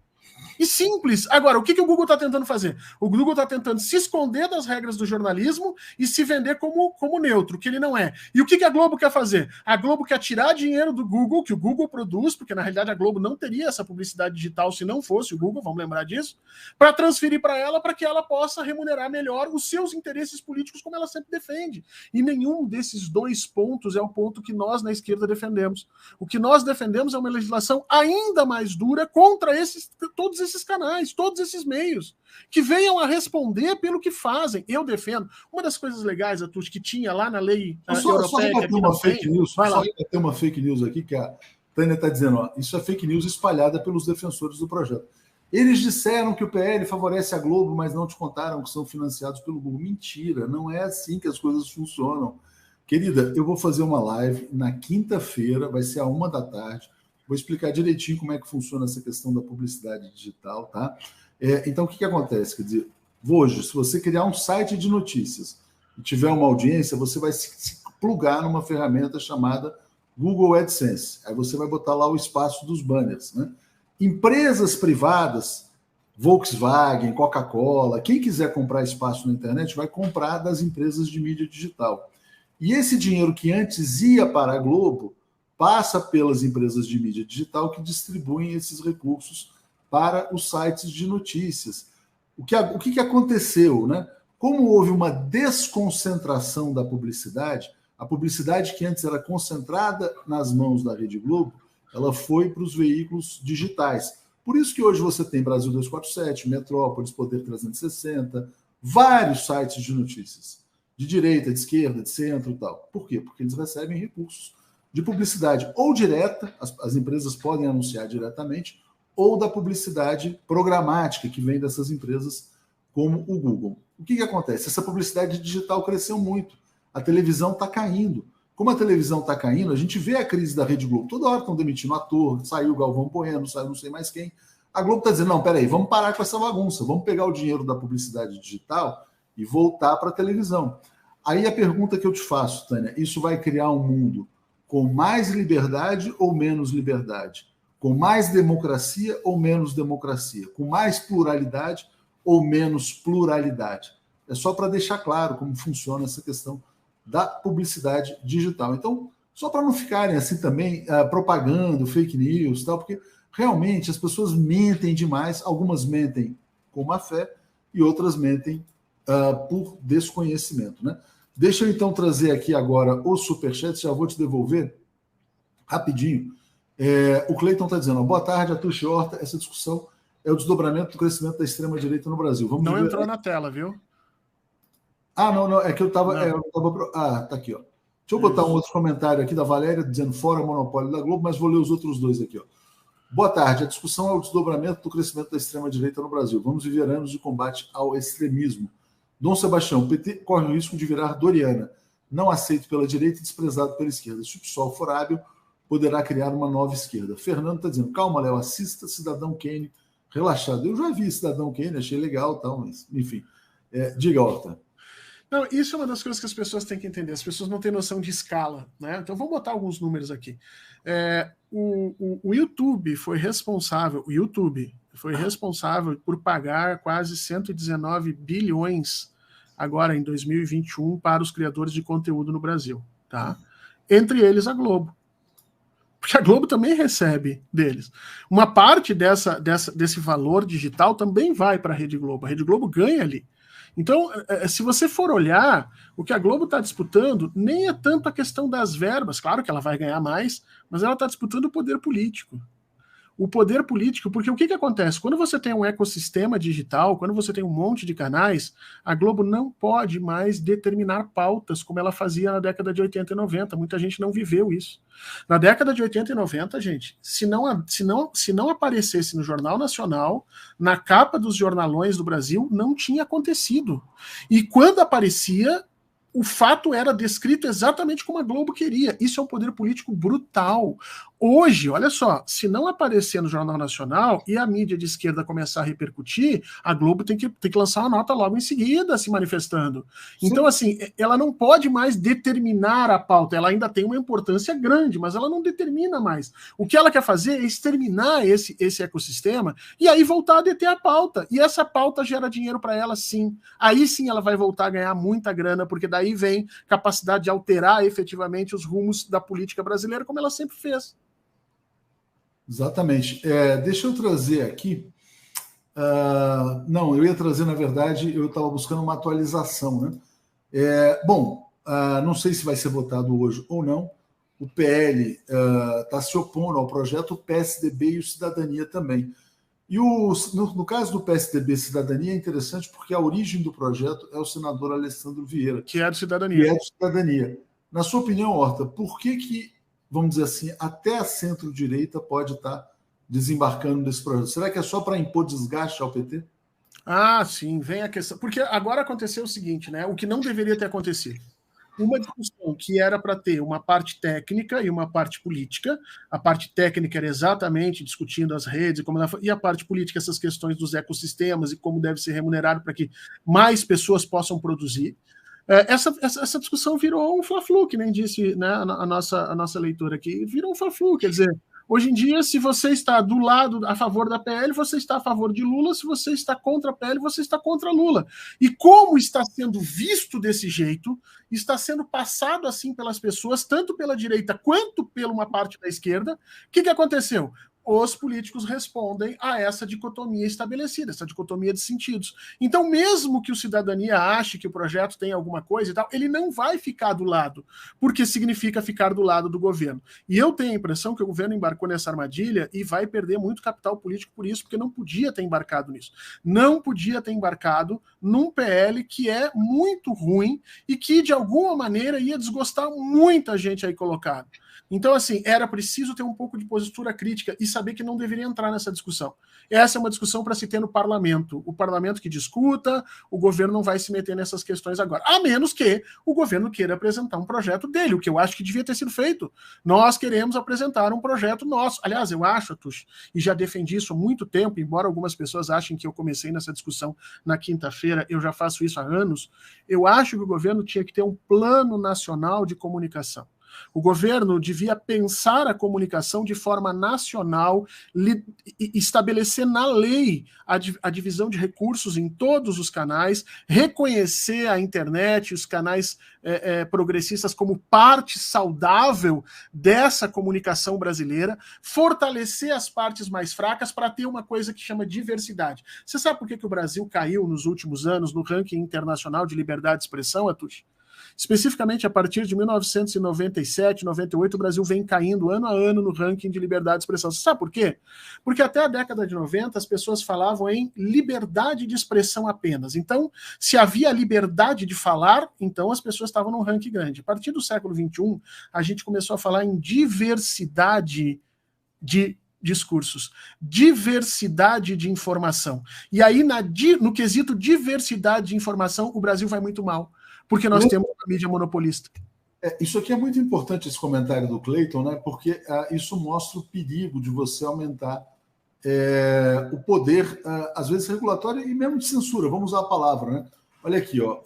E simples. Agora, o que o Google está tentando fazer? O Google está tentando se esconder das regras do jornalismo e se vender como neutro, que ele não é. E o que a Globo quer fazer? A Globo quer tirar dinheiro do Google, que o Google produz, porque na realidade a Globo não teria essa publicidade digital se não fosse o Google, vamos lembrar disso, para transferir para ela, para que ela possa remunerar melhor os seus interesses políticos, como ela sempre defende. E nenhum desses dois pontos é o ponto que nós na esquerda defendemos. O que nós defendemos é uma legislação ainda mais dura contra todos esses canais, todos esses meios, que venham a responder pelo que fazem. Eu defendo. Uma das coisas legais, Atush, que tinha lá na lei europeia... Só rebater uma fake news, ter uma fake news aqui, que a Tânia está dizendo, ó, isso é fake news espalhada pelos defensores do projeto. Eles disseram que o PL favorece a Globo, mas não te contaram que são financiados pelo Google. Mentira, não é assim que as coisas funcionam. Querida, eu vou fazer uma live na quinta-feira, vai ser às 13h. Vou explicar direitinho como é que funciona essa questão da publicidade digital, tá? Então, o que acontece? Quer dizer, hoje, se você criar um site de notícias e tiver uma audiência, você vai se plugar numa ferramenta chamada Google AdSense. Aí você vai botar lá o espaço dos banners, né? Empresas privadas, Volkswagen, Coca-Cola, quem quiser comprar espaço na internet vai comprar das empresas de mídia digital. E esse dinheiro que antes ia para a Globo passa pelas empresas de mídia digital que distribuem esses recursos para os sites de notícias. O que aconteceu, né? Como houve uma desconcentração da publicidade, A publicidade que antes era concentrada nas mãos da Rede Globo, ela foi para os veículos digitais. Por isso que hoje você tem Brasil 247, Metrópolis, Poder 360, vários sites de notícias, de direita, de esquerda, de centro e tal. Por quê? Porque eles recebem recursos de publicidade ou direta, as empresas podem anunciar diretamente, ou da publicidade programática que vem dessas empresas como o Google. O que acontece? Essa publicidade digital cresceu muito. A televisão está caindo. Como a televisão está caindo, a gente vê a crise da Rede Globo. Toda hora estão demitindo ator, saiu o Galvão Bueno, saiu não sei mais quem. A Globo está dizendo, não, peraí, vamos parar com essa bagunça, vamos pegar o dinheiro da publicidade digital e voltar para a televisão. Aí a pergunta que eu te faço, Tânia, isso vai criar um mundo com mais liberdade ou menos liberdade? Com mais democracia ou menos democracia? Com mais pluralidade ou menos pluralidade? É só para deixar claro como funciona essa questão da publicidade digital. Então, só para não ficarem assim também propagando fake news, tal, porque realmente as pessoas mentem demais, algumas mentem com má fé e outras mentem por desconhecimento, né? Deixa eu então trazer aqui agora o superchat, já vou te devolver rapidinho. O Cleiton está dizendo, boa tarde, Atushi Horta, essa discussão é o desdobramento do crescimento da extrema-direita no Brasil. Vamos não ver... entrou na tela, viu? Não, é que eu estava... tá aqui, ó. Deixa eu botar um outro comentário aqui da Valéria, dizendo fora o monopólio da Globo, mas vou ler os outros dois aqui, ó. Boa tarde, a discussão é o desdobramento do crescimento da extrema-direita no Brasil. Vamos viver anos de combate ao extremismo. Dom Sebastião, o PT corre o risco de virar Doriana, não aceito pela direita e desprezado pela esquerda. Se o PSOL for hábil, poderá criar uma nova esquerda. Fernando está dizendo, calma, Léo, assista Cidadão Kane, relaxado. Eu já vi Cidadão Kane, achei legal, tal, mas, enfim. Diga, Horta. Não, isso é uma das coisas que as pessoas têm que entender. As pessoas não têm noção de escala, né? Então vamos botar alguns números aqui. O YouTube foi responsável, por pagar quase 119 bilhões agora em 2021 para os criadores de conteúdo no Brasil, tá? Entre eles a Globo. Porque a Globo também recebe deles. Uma parte desse valor digital também vai para a Rede Globo. A Rede Globo ganha ali. Então, se você for olhar, o que a Globo está disputando nem é tanto a questão das verbas, claro que ela vai ganhar mais, mas ela está disputando o poder político. O poder político, porque o que acontece? Quando você tem um ecossistema digital, quando você tem um monte de canais, a Globo não pode mais determinar pautas como ela fazia na década de 80 e 90. Muita gente não viveu isso. Na década de 80 e 90, gente, se não aparecesse no Jornal Nacional, na capa dos jornalões do Brasil, não tinha acontecido. E quando aparecia, o fato era descrito exatamente como a Globo queria. Isso é um poder político brutal. Hoje, olha só, se não aparecer no Jornal Nacional e a mídia de esquerda começar a repercutir, a Globo tem que lançar uma nota logo em seguida, se manifestando. Sim. Então, assim, ela não pode mais determinar a pauta. Ela ainda tem uma importância grande, mas ela não determina mais. O que ela quer fazer é exterminar esse ecossistema e aí voltar a deter a pauta. E essa pauta gera dinheiro para ela, sim. Aí sim ela vai voltar a ganhar muita grana, porque daí vem capacidade de alterar efetivamente os rumos da política brasileira, como ela sempre fez. Exatamente. Deixa eu trazer aqui. Não, eu ia trazer, na verdade, eu estava buscando uma atualização, né? Não sei se vai ser votado hoje ou não. O PL está se opondo ao projeto, o PSDB e o Cidadania também. E no caso do PSDB e Cidadania é interessante porque a origem do projeto é o senador Alessandro Vieira. Que é do Cidadania. Na sua opinião, Horta, por que vamos dizer assim, até a centro-direita pode estar desembarcando nesse projeto? Será que é só para impor desgaste ao PT? Sim, vem a questão. Porque agora aconteceu o seguinte, né? O que não deveria ter acontecido. Uma discussão que era para ter uma parte técnica e uma parte política. A parte técnica era exatamente discutindo as redes e a parte política, essas questões dos ecossistemas e como deve ser remunerado para que mais pessoas possam produzir. Essa discussão virou um fla-flu, que nem disse, né, a nossa leitora aqui, virou um fla-flu, quer dizer, hoje em dia, se você está do lado a favor da PL, você está a favor de Lula, se você está contra a PL, você está contra Lula. E como está sendo visto desse jeito, está sendo passado assim pelas pessoas, tanto pela direita quanto pela uma parte da esquerda, o que aconteceu? os políticos respondem a essa dicotomia estabelecida, essa dicotomia de sentidos. Então, mesmo que o Cidadania ache que o projeto tem alguma coisa e tal, ele não vai ficar do lado, porque significa ficar do lado do governo. E eu tenho a impressão que o governo embarcou nessa armadilha e vai perder muito capital político por isso, porque não podia ter embarcado nisso. Não podia ter embarcado num PL que é muito ruim e que, de alguma maneira, ia desgostar muita gente aí colocada. Então, assim, era preciso ter um pouco de postura crítica e saber que não deveria entrar nessa discussão. Essa é uma discussão para se ter no parlamento. O parlamento que discuta, o governo não vai se meter nessas questões agora. A menos que o governo queira apresentar um projeto dele, o que eu acho que devia ter sido feito. Nós queremos apresentar um projeto nosso. Aliás, eu acho, Atush, e já defendi isso há muito tempo, embora algumas pessoas achem que eu comecei nessa discussão na quinta-feira, eu já faço isso há anos, eu acho que o governo tinha que ter um plano nacional de comunicação. O governo devia pensar a comunicação de forma nacional, estabelecer na lei a divisão de recursos em todos os canais, reconhecer a internet, os canais progressistas como parte saudável dessa comunicação brasileira, fortalecer as partes mais fracas para ter uma coisa que chama diversidade. Você sabe por que o Brasil caiu nos últimos anos no ranking internacional de liberdade de expressão, Atush? Especificamente a partir de 1997, 98, o Brasil vem caindo ano a ano no ranking de liberdade de expressão. Você sabe por quê? Porque até a década de 90 as pessoas falavam em liberdade de expressão apenas. Então, se havia liberdade de falar, então as pessoas estavam num ranking grande. A partir do século XXI, a gente começou a falar em diversidade de discursos, diversidade de informação. E aí, no quesito diversidade de informação, o Brasil vai muito mal. Porque nós temos uma mídia monopolista. Isso aqui é muito importante, esse comentário do Clayton, né? Porque isso mostra o perigo de você aumentar o poder, às vezes regulatório e mesmo de censura. Vamos usar a palavra, né? Olha aqui, ó,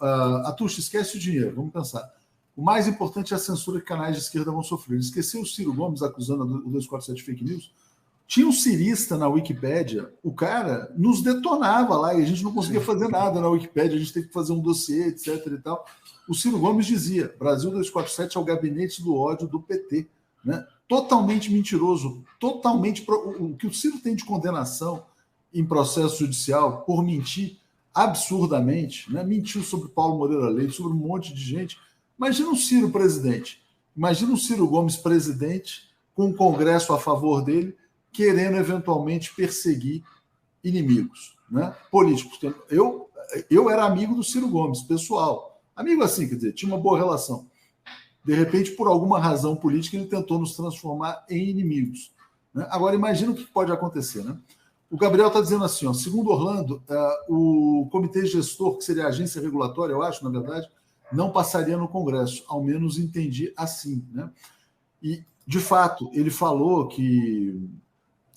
Atush, esquece o dinheiro, vamos pensar. O mais importante é a censura que canais de esquerda vão sofrer. Esqueceu o Ciro Gomes acusando o 247 fake news? Tinha um cirista na Wikipédia, o cara nos detonava lá e a gente não conseguia fazer nada na Wikipédia, a gente teve que fazer um dossiê, etc. e tal. O Ciro Gomes dizia: Brasil 247 é o gabinete do ódio do PT. Né? Totalmente mentiroso, totalmente. O que o Ciro tem de condenação em processo judicial por mentir absurdamente, né? Mentiu sobre Paulo Moreira Leite, sobre um monte de gente. Imagina um Ciro presidente, imagina um Ciro Gomes presidente, com um Congresso a favor dele, querendo eventualmente perseguir inimigos, né, políticos. Eu era amigo do Ciro Gomes, pessoal. Amigo assim, quer dizer, tinha uma boa relação. De repente, por alguma razão política, ele tentou nos transformar em inimigos. Né? Agora, imagina o que pode acontecer. Né? O Gabriel está dizendo assim, ó, segundo Orlando, o comitê gestor, que seria a agência regulatória, eu acho, na verdade, não passaria no Congresso. Ao menos entendi assim. Né? E, de fato, ele falou que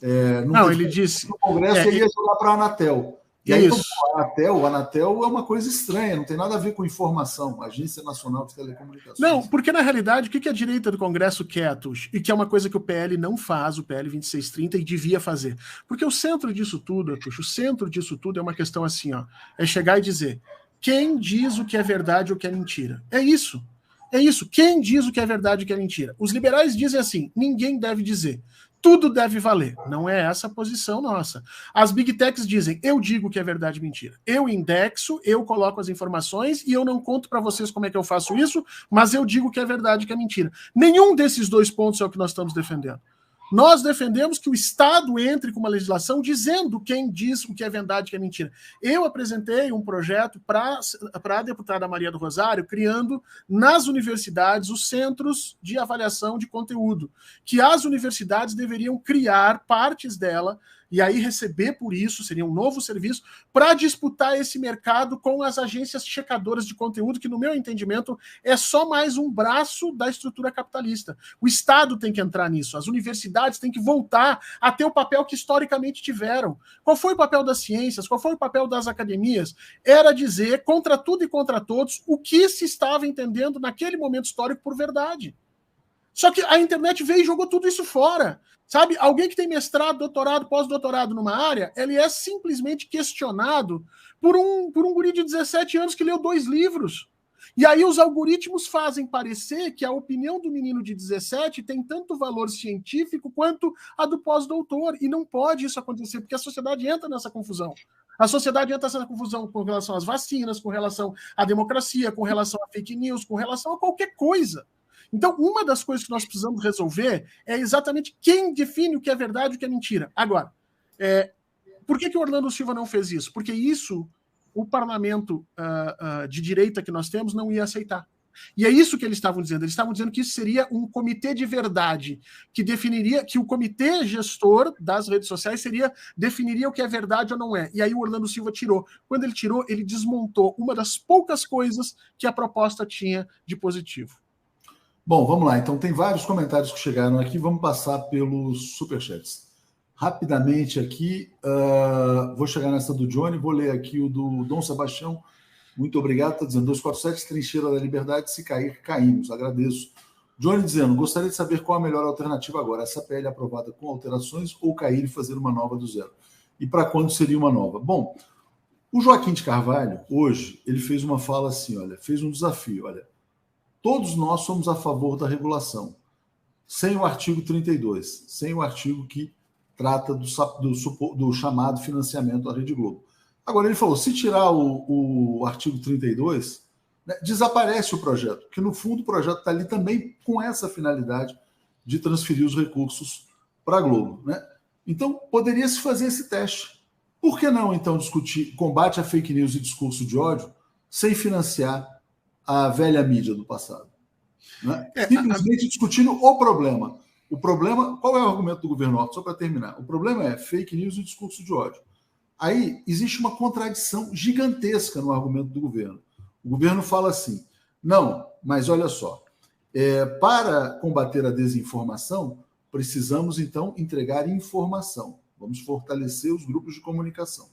ele disse no Congresso ele ia jogar para a Anatel. E aí, a Anatel é uma coisa estranha, não tem nada a ver com informação, Agência Nacional de Telecomunicações. Não, porque na realidade, o que a direita do Congresso quer, Atush, e que é uma coisa que o PL não faz, o PL 2630, e devia fazer. Porque o centro disso tudo, Atush, o centro disso tudo é uma questão assim, ó, é chegar e dizer: quem diz o que é verdade ou o que é mentira? É isso. É isso. Quem diz o que é verdade e o que é mentira? Os liberais dizem assim: ninguém deve dizer. Tudo deve valer. Não é essa a posição nossa. As big techs dizem: eu digo que é verdade e mentira. Eu indexo, eu coloco as informações e eu não conto para vocês como é que eu faço isso, mas eu digo que é verdade e que é mentira. Nenhum desses dois pontos é o que nós estamos defendendo. Nós defendemos que o Estado entre com uma legislação dizendo quem diz o que é verdade e o que é mentira. Eu apresentei um projeto para a deputada Maria do Rosário, criando nas universidades os centros de avaliação de conteúdo, que as universidades deveriam criar partes dela e aí receber por isso, seria um novo serviço, para disputar esse mercado com as agências checadoras de conteúdo, que no meu entendimento é só mais um braço da estrutura capitalista. O Estado tem que entrar nisso, as universidades têm que voltar a ter o papel que historicamente tiveram. Qual foi o papel das ciências? Qual foi o papel das academias? Era dizer, contra tudo e contra todos, o que se estava entendendo naquele momento histórico por verdade. Só que a internet veio e jogou tudo isso fora. Sabe, alguém que tem mestrado, doutorado, pós-doutorado numa área, ele é simplesmente questionado por um guri de 17 anos que leu 2 livros. E aí os algoritmos fazem parecer que a opinião do menino de 17 tem tanto valor científico quanto a do pós-doutor. E não pode isso acontecer, porque a sociedade entra nessa confusão. A sociedade entra nessa confusão com relação às vacinas, com relação à democracia, com relação a fake news, com relação a qualquer coisa. Então, uma das coisas que nós precisamos resolver é exatamente quem define o que é verdade e o que é mentira. Agora, por que o Orlando Silva não fez isso? Porque isso o parlamento de direita que nós temos não ia aceitar. E é isso que eles estavam dizendo. Eles estavam dizendo que isso seria um comitê de verdade, que definiria, que o comitê gestor das redes sociais definiria o que é verdade ou não é. E aí o Orlando Silva tirou. Quando ele tirou, ele desmontou uma das poucas coisas que a proposta tinha de positivo. Bom, vamos lá. Então, tem vários comentários que chegaram aqui. Vamos passar pelos superchats. Rapidamente aqui, vou chegar nessa do Johnny, vou ler aqui o do Dom Sebastião. Muito obrigado, está dizendo 247, trincheira da liberdade, se cair, caímos. Agradeço. Johnny dizendo, gostaria de saber qual a melhor alternativa agora, essa PL aprovada com alterações ou cair e fazer uma nova do zero? E para quando seria uma nova? Bom, o Joaquim de Carvalho, hoje, ele fez uma fala assim, olha, fez um desafio, olha, todos nós somos a favor da regulação, sem o artigo 32, sem o artigo que trata do chamado financiamento da Rede Globo. Agora, ele falou, se tirar o artigo 32, né, desaparece o projeto, porque, no fundo, o projeto está ali também com essa finalidade de transferir os recursos para a Globo. Né? Então, poderia-se fazer esse teste. Por que não, então, discutir combate a fake news e discurso de ódio sem financiar a velha mídia do passado? Né? Simplesmente discutindo o problema. O problema, qual é o argumento do governo? Só para terminar. O problema é fake news e discurso de ódio. Aí existe uma contradição gigantesca no argumento do governo. O governo fala assim, não, mas olha só, para combater a desinformação, precisamos, então, entregar informação. Vamos fortalecer os grupos de comunicação.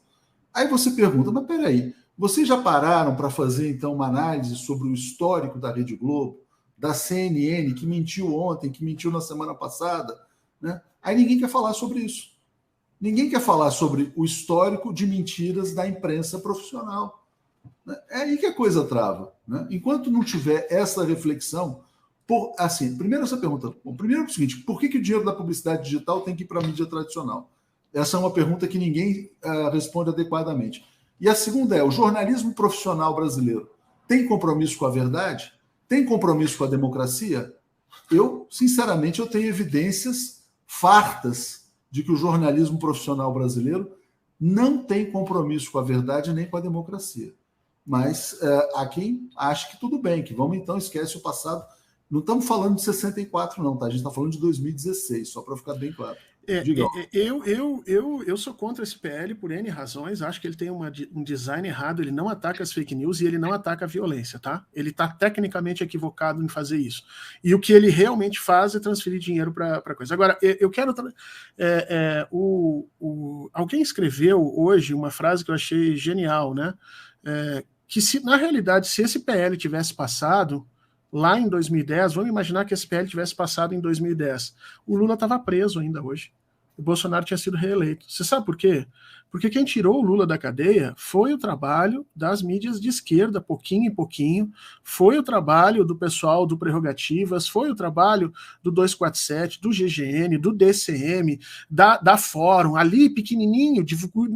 Aí você pergunta, mas peraí, vocês já pararam para fazer, então, uma análise sobre o histórico da Rede Globo, da CNN, que mentiu ontem, que mentiu na semana passada? Né? Aí ninguém quer falar sobre isso. Ninguém quer falar sobre o histórico de mentiras da imprensa profissional. É aí que a coisa trava. Né? Enquanto não tiver essa reflexão, primeiro essa pergunta, primeiro é o seguinte, por que o dinheiro da publicidade digital tem que ir para a mídia tradicional? Essa é uma pergunta que ninguém responde adequadamente. E a segunda é, o jornalismo profissional brasileiro tem compromisso com a verdade? Tem compromisso com a democracia? Sinceramente, eu tenho evidências fartas de que o jornalismo profissional brasileiro não tem compromisso com a verdade nem com a democracia. Mas há quem acha que tudo bem, que vamos então, esquece o passado. Não estamos falando de 64, não, tá? A gente está falando de 2016, só para ficar bem claro. Eu sou contra esse PL por N razões, acho que ele tem um design errado, ele não ataca as fake news e ele não ataca a violência, tá? Ele está tecnicamente equivocado em fazer isso. E o que ele realmente faz é transferir dinheiro para coisa. Agora, eu quero... alguém escreveu hoje uma frase que eu achei genial, né? Que na realidade, se esse PL tivesse passado lá em 2010, vamos imaginar que esse PL tivesse passado em 2010, o Lula estava preso ainda hoje. O Bolsonaro tinha sido reeleito. Você sabe por quê? Porque quem tirou o Lula da cadeia foi o trabalho das mídias de esquerda, pouquinho em pouquinho, foi o trabalho do pessoal do Prerrogativas, foi o trabalho do 247, do GGN, do DCM, da Fórum, ali pequenininho,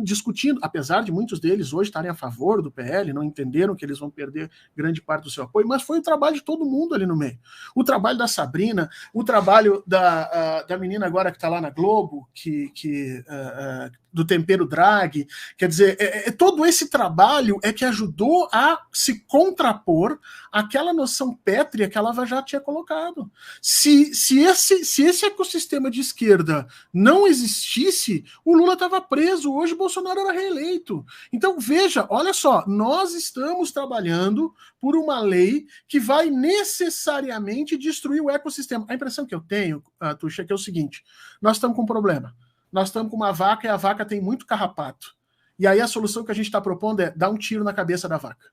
discutindo, apesar de muitos deles hoje estarem a favor do PL, não entenderam que eles vão perder grande parte do seu apoio, mas foi o trabalho de todo mundo ali no meio. O trabalho da Sabrina, o trabalho da menina agora que está lá na Globo, do Tempero Drag, quer dizer, todo esse trabalho é que ajudou a se contrapor àquela noção pétrea que a Lava Jato tinha colocado. Se esse ecossistema de esquerda não existisse, o Lula estava preso, hoje o Bolsonaro era reeleito. Então, veja, olha só, nós estamos trabalhando por uma lei que vai necessariamente destruir o ecossistema. A impressão que eu tenho, Tuxa, é que é o seguinte, nós estamos com um problema. Nós estamos com uma vaca e a vaca tem muito carrapato. E aí a solução que a gente está propondo é dar um tiro na cabeça da vaca.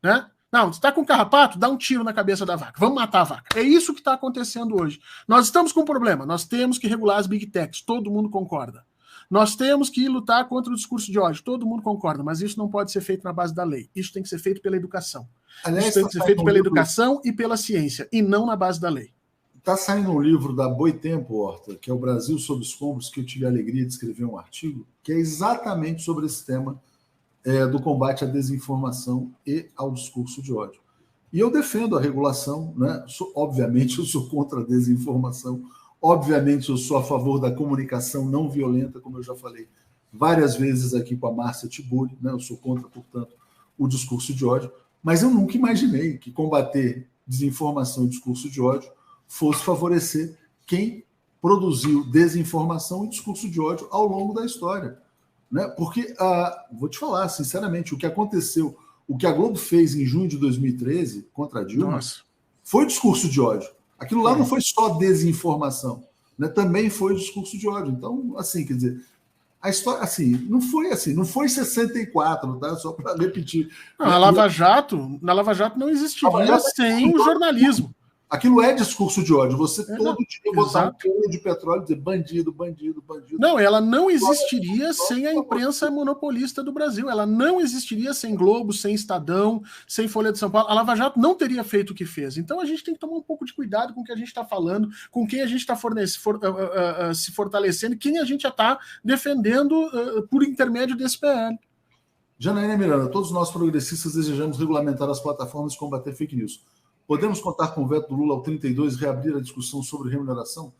Né? Não, você está com carrapato? Dá um tiro na cabeça da vaca. Vamos matar a vaca. É isso que está acontecendo hoje. Nós estamos com um problema. Nós temos que regular as big techs. Todo mundo concorda. Nós temos que lutar contra o discurso de ódio. Todo mundo concorda. Mas isso não pode ser feito na base da lei. Isso tem que ser feito pela educação. Aliás, Isso tem que ser feito pela educação e pela ciência, e não na base da lei. Está saindo um livro da Boitempo, Horta, que é o Brasil sob escombros, que eu tive a alegria de escrever um artigo, que é exatamente sobre esse tema do combate à desinformação e ao discurso de ódio. E eu defendo a regulação, né? Obviamente eu sou contra a desinformação, obviamente eu sou a favor da comunicação não violenta, como eu já falei várias vezes aqui com a Márcia Tiburi, né? Eu sou contra, portanto, o discurso de ódio, mas eu nunca imaginei que combater desinformação e discurso de ódio fosse favorecer quem produziu desinformação e discurso de ódio ao longo da história. Né? Porque, vou te falar, sinceramente, o que aconteceu, o que a Globo fez em junho de 2013 contra a Dilma, foi discurso de ódio. Aquilo lá não foi só desinformação, né? Também foi discurso de ódio. Então, assim, quer dizer, a história, assim, não foi 64, tá? Só para repetir. Não, na Lava Jato não existiria sem o jornalismo. Aquilo é discurso de ódio. Você todo dia botar um cano de petróleo e dizer bandido, bandido, bandido. Não, ela não existiria sem a imprensa monopolista do Brasil. Ela não existiria sem Globo, sem Estadão, sem Folha de São Paulo. A Lava Jato não teria feito o que fez. Então a gente tem que tomar um pouco de cuidado com o que a gente está falando, com quem a gente está se fortalecendo, quem a gente já está defendendo por intermédio desse PL. Janaína Miranda, todos nós progressistas desejamos regulamentar as plataformas e combater fake news. Podemos contar com o veto do Lula ao 32 e reabrir a discussão sobre remuneração?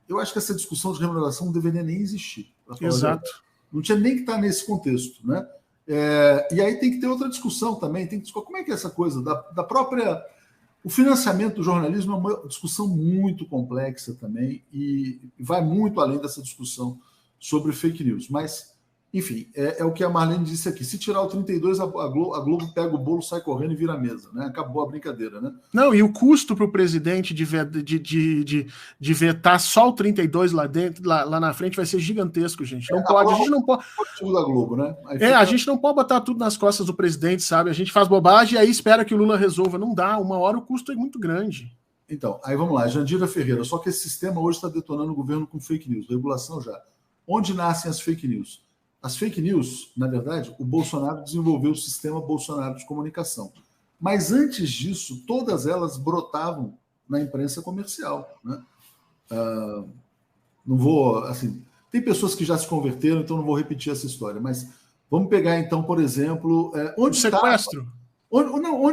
Eu acho que essa discussão de remuneração não deveria nem existir. Exato. Não tinha nem que estar nesse contexto. Né? E aí tem que ter outra discussão também. Tem que discutir como é que é essa coisa da própria... O financiamento do jornalismo é uma discussão muito complexa também e vai muito além dessa discussão sobre fake news. Mas... Enfim, é o que a Marlene disse aqui. Se tirar o 32, a Globo pega o bolo, sai correndo e vira a mesa. Né? Acabou a brincadeira. Né? Não, e o custo para o presidente de vetar só o 32 lá dentro, lá na frente, vai ser gigantesco, gente. Não pode, a gente não pode. Da Globo, né? A gente não pode botar tudo nas costas do presidente, sabe? A gente faz bobagem e aí espera que o Lula resolva. Não dá, uma hora o custo é muito grande. Então, aí vamos lá, Jandira Ferreira. Só que esse sistema hoje está detonando o governo com fake news. Regulação já. Onde nascem as fake news? As fake news, na verdade, o Bolsonaro desenvolveu o sistema Bolsonaro de comunicação. Mas antes disso, todas elas brotavam na imprensa comercial. Né? Não vou, assim, tem pessoas que já se converteram, então não vou repetir essa história. Mas vamos pegar, então, por exemplo, onde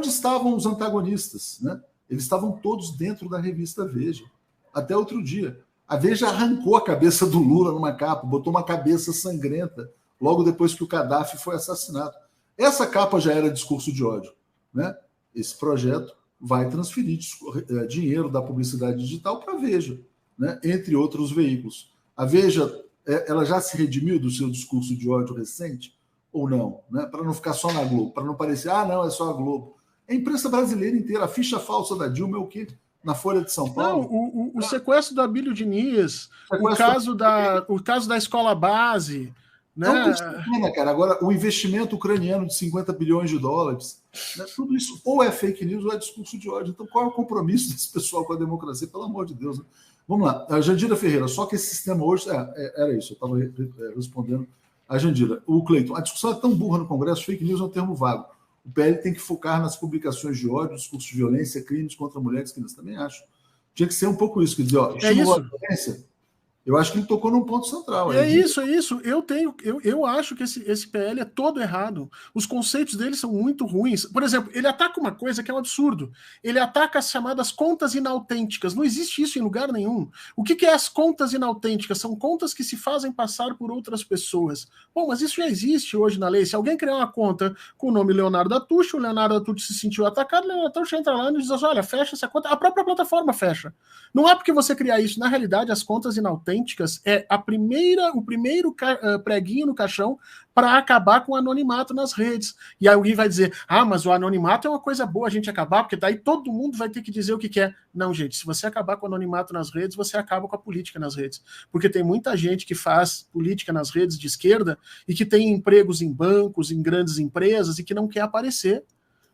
estavam os antagonistas? Né? Eles estavam todos dentro da revista Veja. Até outro dia. A Veja arrancou a cabeça do Lula numa capa, botou uma cabeça sangrenta logo depois que o Gaddafi foi assassinado. Essa capa já era discurso de ódio. Né? Esse projeto vai transferir dinheiro da publicidade digital para a Veja, né? Entre outros veículos. A Veja, ela já se redimiu do seu discurso de ódio recente ou não? Né? Para não ficar só na Globo, para não parecer, não, é só a Globo. A imprensa brasileira inteira, a ficha falsa da Dilma é o quê? Na Folha de São Paulo? Não, o sequestro do Abílio Diniz, o caso da escola base. Né? Então, cara, agora, o investimento ucraniano de 50 bilhões de dólares, né? Tudo isso ou é fake news ou é discurso de ódio. Então, qual é o compromisso desse pessoal com a democracia? Pelo amor de Deus. Né? Vamos lá. A Jandira Ferreira, só que esse sistema hoje... era isso, eu estava respondendo a Jandira. O Cleiton, a discussão é tão burra no Congresso, fake news é um termo vago. O PL tem que focar nas publicações de ódio, discurso de violência, crimes contra mulheres, crianças. Também acho. Tinha que ser um pouco isso, quer dizer, estimulou a violência. Eu acho que ele tocou num ponto central. É isso. Eu acho que esse PL é todo errado. Os conceitos dele são muito ruins. Por exemplo, ele ataca uma coisa que é um absurdo. Ele ataca as chamadas contas inautênticas. Não existe isso em lugar nenhum. O que é as contas inautênticas? São contas que se fazem passar por outras pessoas. Bom, mas isso já existe hoje na lei. Se alguém criar uma conta com o nome Leonardo Atucho, o Leonardo Atucho se sentiu atacado, o Leonardo Atucho entra lá e diz, olha, fecha essa conta. A própria plataforma fecha. Não é porque você criar isso. Na realidade, as contas inautênticas é o primeiro preguinho no caixão para acabar com o anonimato nas redes. E aí alguém vai dizer, mas o anonimato é uma coisa boa a gente acabar, porque daí todo mundo vai ter que dizer o que quer. Não, gente, se você acabar com o anonimato nas redes, você acaba com a política nas redes. Porque tem muita gente que faz política nas redes de esquerda e que tem empregos em bancos, em grandes empresas e que não quer aparecer.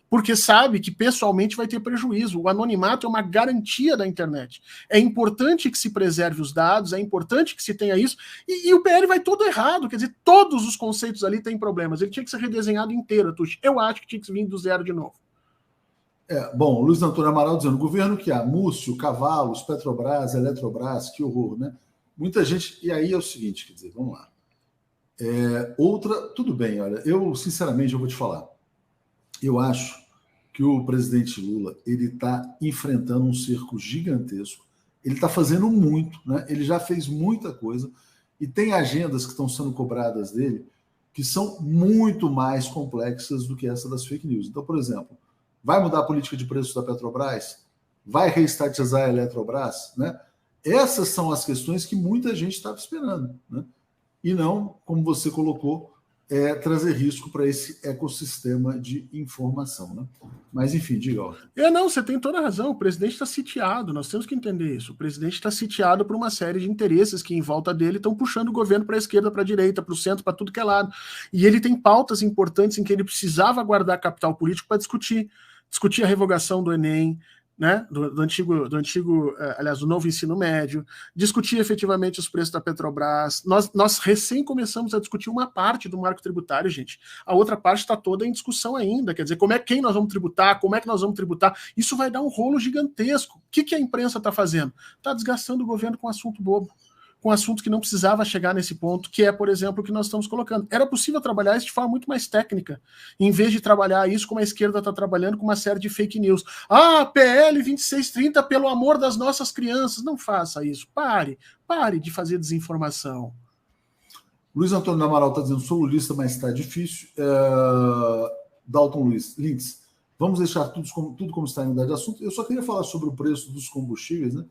Porque sabe que pessoalmente vai ter prejuízo. O anonimato é uma garantia da internet. É importante que se preserve os dados, é importante que se tenha isso, e o PL vai todo errado, quer dizer, todos os conceitos ali têm problemas. Ele tinha que ser redesenhado inteiro, Tuxi. Eu acho que tinha que vir do zero de novo. Bom, Luiz Antônio Amaral dizendo, governo que há, Múcio, Cavalos, Petrobras, Eletrobras, que horror, né? Muita gente, e aí é o seguinte, quer dizer, vamos lá. Tudo bem, olha, sinceramente, eu vou te falar, eu acho que o presidente Lula, ele está enfrentando um cerco gigantesco, ele está fazendo muito, né? Ele já fez muita coisa, e tem agendas que estão sendo cobradas dele que são muito mais complexas do que essa das fake news. Então, por exemplo, vai mudar a política de preços da Petrobras? Vai reestatizar a Eletrobras? Né? Essas são as questões que muita gente estava esperando. Né? E não, como você colocou, trazer risco para esse ecossistema de informação. Né? Mas, enfim, diga. Não, você tem toda a razão. O presidente está sitiado, nós temos que entender isso. O presidente está sitiado por uma série de interesses que, em volta dele, estão puxando o governo para a esquerda, para a direita, para o centro, para tudo que é lado. E ele tem pautas importantes em que ele precisava guardar capital político para discutir a revogação do Enem, né, do novo ensino médio, discutir efetivamente os preços da Petrobras. Nós recém começamos a discutir uma parte do marco tributário, gente. A outra parte está toda em discussão ainda, quer dizer, quem nós vamos tributar, como é que nós vamos tributar. Isso vai dar um rolo gigantesco. O que a imprensa está fazendo? Está desgastando o governo com assunto bobo, com assunto que não precisava chegar nesse ponto, que é, por exemplo, o que nós estamos colocando. Era possível trabalhar isso de forma muito mais técnica, em vez de trabalhar isso como a esquerda está trabalhando, com uma série de fake news. PL 2630, pelo amor das nossas crianças. Não faça isso. Pare de fazer desinformação. Luiz Antônio Amaral está dizendo, sou lulista, mas está difícil. Dalton Luiz, Lintz, vamos deixar tudo como está em unidade de assunto. Eu só queria falar sobre o preço dos combustíveis, né?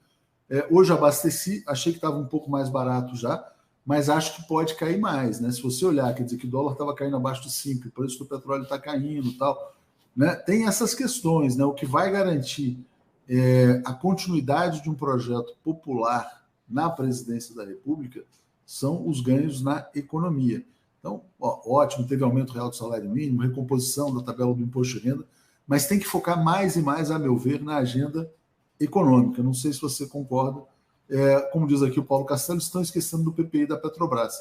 Hoje abasteci, achei que estava um pouco mais barato já, mas acho que pode cair mais, né? Se você olhar, quer dizer que o dólar estava caindo abaixo de 5, o preço do petróleo está caindo e tal, né? Tem essas questões, né? O que vai garantir a continuidade de um projeto popular na presidência da República são os ganhos na economia. Então, ótimo, teve aumento real do salário mínimo, recomposição da tabela do imposto de renda, mas tem que focar mais e mais, a meu ver, na agenda econômica. Não sei se você concorda. Como diz aqui o Paulo Castelo, estão esquecendo do PPI da Petrobras.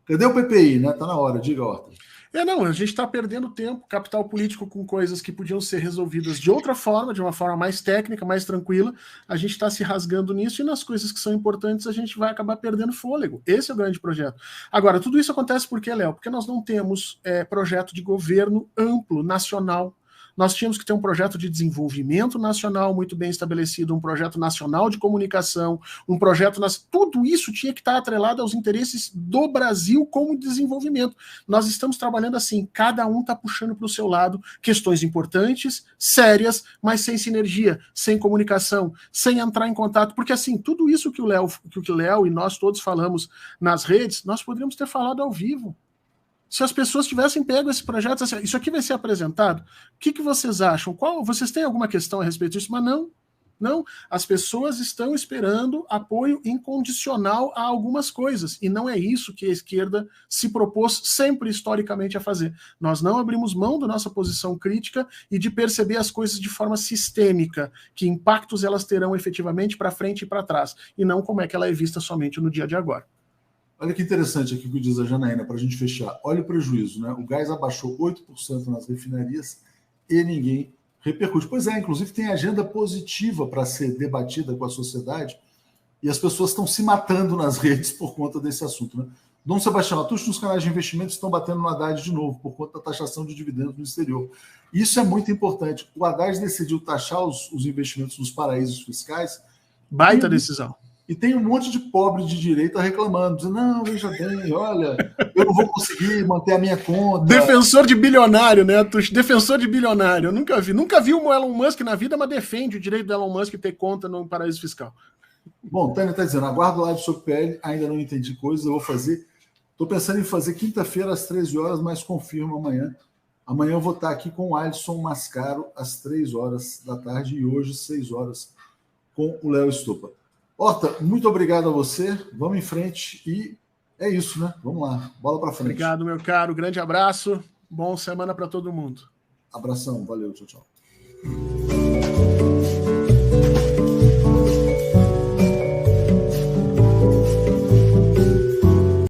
Cadê o PPI, né? Está na hora, diga, Horta. A gente está perdendo tempo, capital político com coisas que podiam ser resolvidas de outra forma, de uma forma mais técnica, mais tranquila. A gente está se rasgando nisso e nas coisas que são importantes a gente vai acabar perdendo fôlego. Esse é o grande projeto. Agora, tudo isso acontece por quê, Léo? Porque nós não temos projeto de governo amplo, nacional. Nós tínhamos que ter um projeto de desenvolvimento nacional muito bem estabelecido, um projeto nacional de comunicação, um projeto... Tudo isso tinha que estar atrelado aos interesses do Brasil como desenvolvimento. Nós estamos trabalhando assim, cada um está puxando para o seu lado questões importantes, sérias, mas sem sinergia, sem comunicação, sem entrar em contato, porque assim, tudo isso que o Léo e nós todos falamos nas redes, nós poderíamos ter falado ao vivo. Se as pessoas tivessem pego esse projeto, assim, isso aqui vai ser apresentado, o que vocês acham? Vocês têm alguma questão a respeito disso? Mas não. As pessoas estão esperando apoio incondicional a algumas coisas, e não é isso que a esquerda se propôs sempre historicamente a fazer. Nós não abrimos mão da nossa posição crítica e de perceber as coisas de forma sistêmica, que impactos elas terão efetivamente para frente e para trás, e não como é que ela é vista somente no dia de agora. Olha que interessante aqui o que diz a Janaína, para a gente fechar. Olha o prejuízo, né? O gás abaixou 8% nas refinarias e ninguém repercute. Pois é, inclusive tem agenda positiva para ser debatida com a sociedade e as pessoas estão se matando nas redes por conta desse assunto, né? Dom Sebastião Atucho, nos canais de investimentos estão batendo no Haddad de novo por conta da taxação de dividendos no exterior. Isso é muito importante. O Haddad decidiu taxar os investimentos nos paraísos fiscais. Baita decisão. E tem um monte de pobre de direita reclamando, dizendo, não, veja bem, olha, eu não vou conseguir manter a minha conta. Defensor de bilionário, né, Tuxo? Defensor de bilionário. Eu nunca vi o Elon Musk na vida, mas defende o direito do Elon Musk ter conta no paraíso fiscal. Bom, Tânia está dizendo, aguardo live sobre PL, ainda não entendi coisas, eu vou fazer. Estou pensando em fazer quinta-feira às 13 horas, mas confirmo amanhã. Amanhã eu vou estar aqui com o Alisson Mascaro às 3 horas da tarde e hoje 6 horas com o Léo Estupa. Horta, muito obrigado a você. Vamos em frente e é isso, né? Vamos lá, bola para frente. Obrigado, meu caro. Grande abraço. Bom semana para todo mundo. Abração, valeu, tchau, tchau.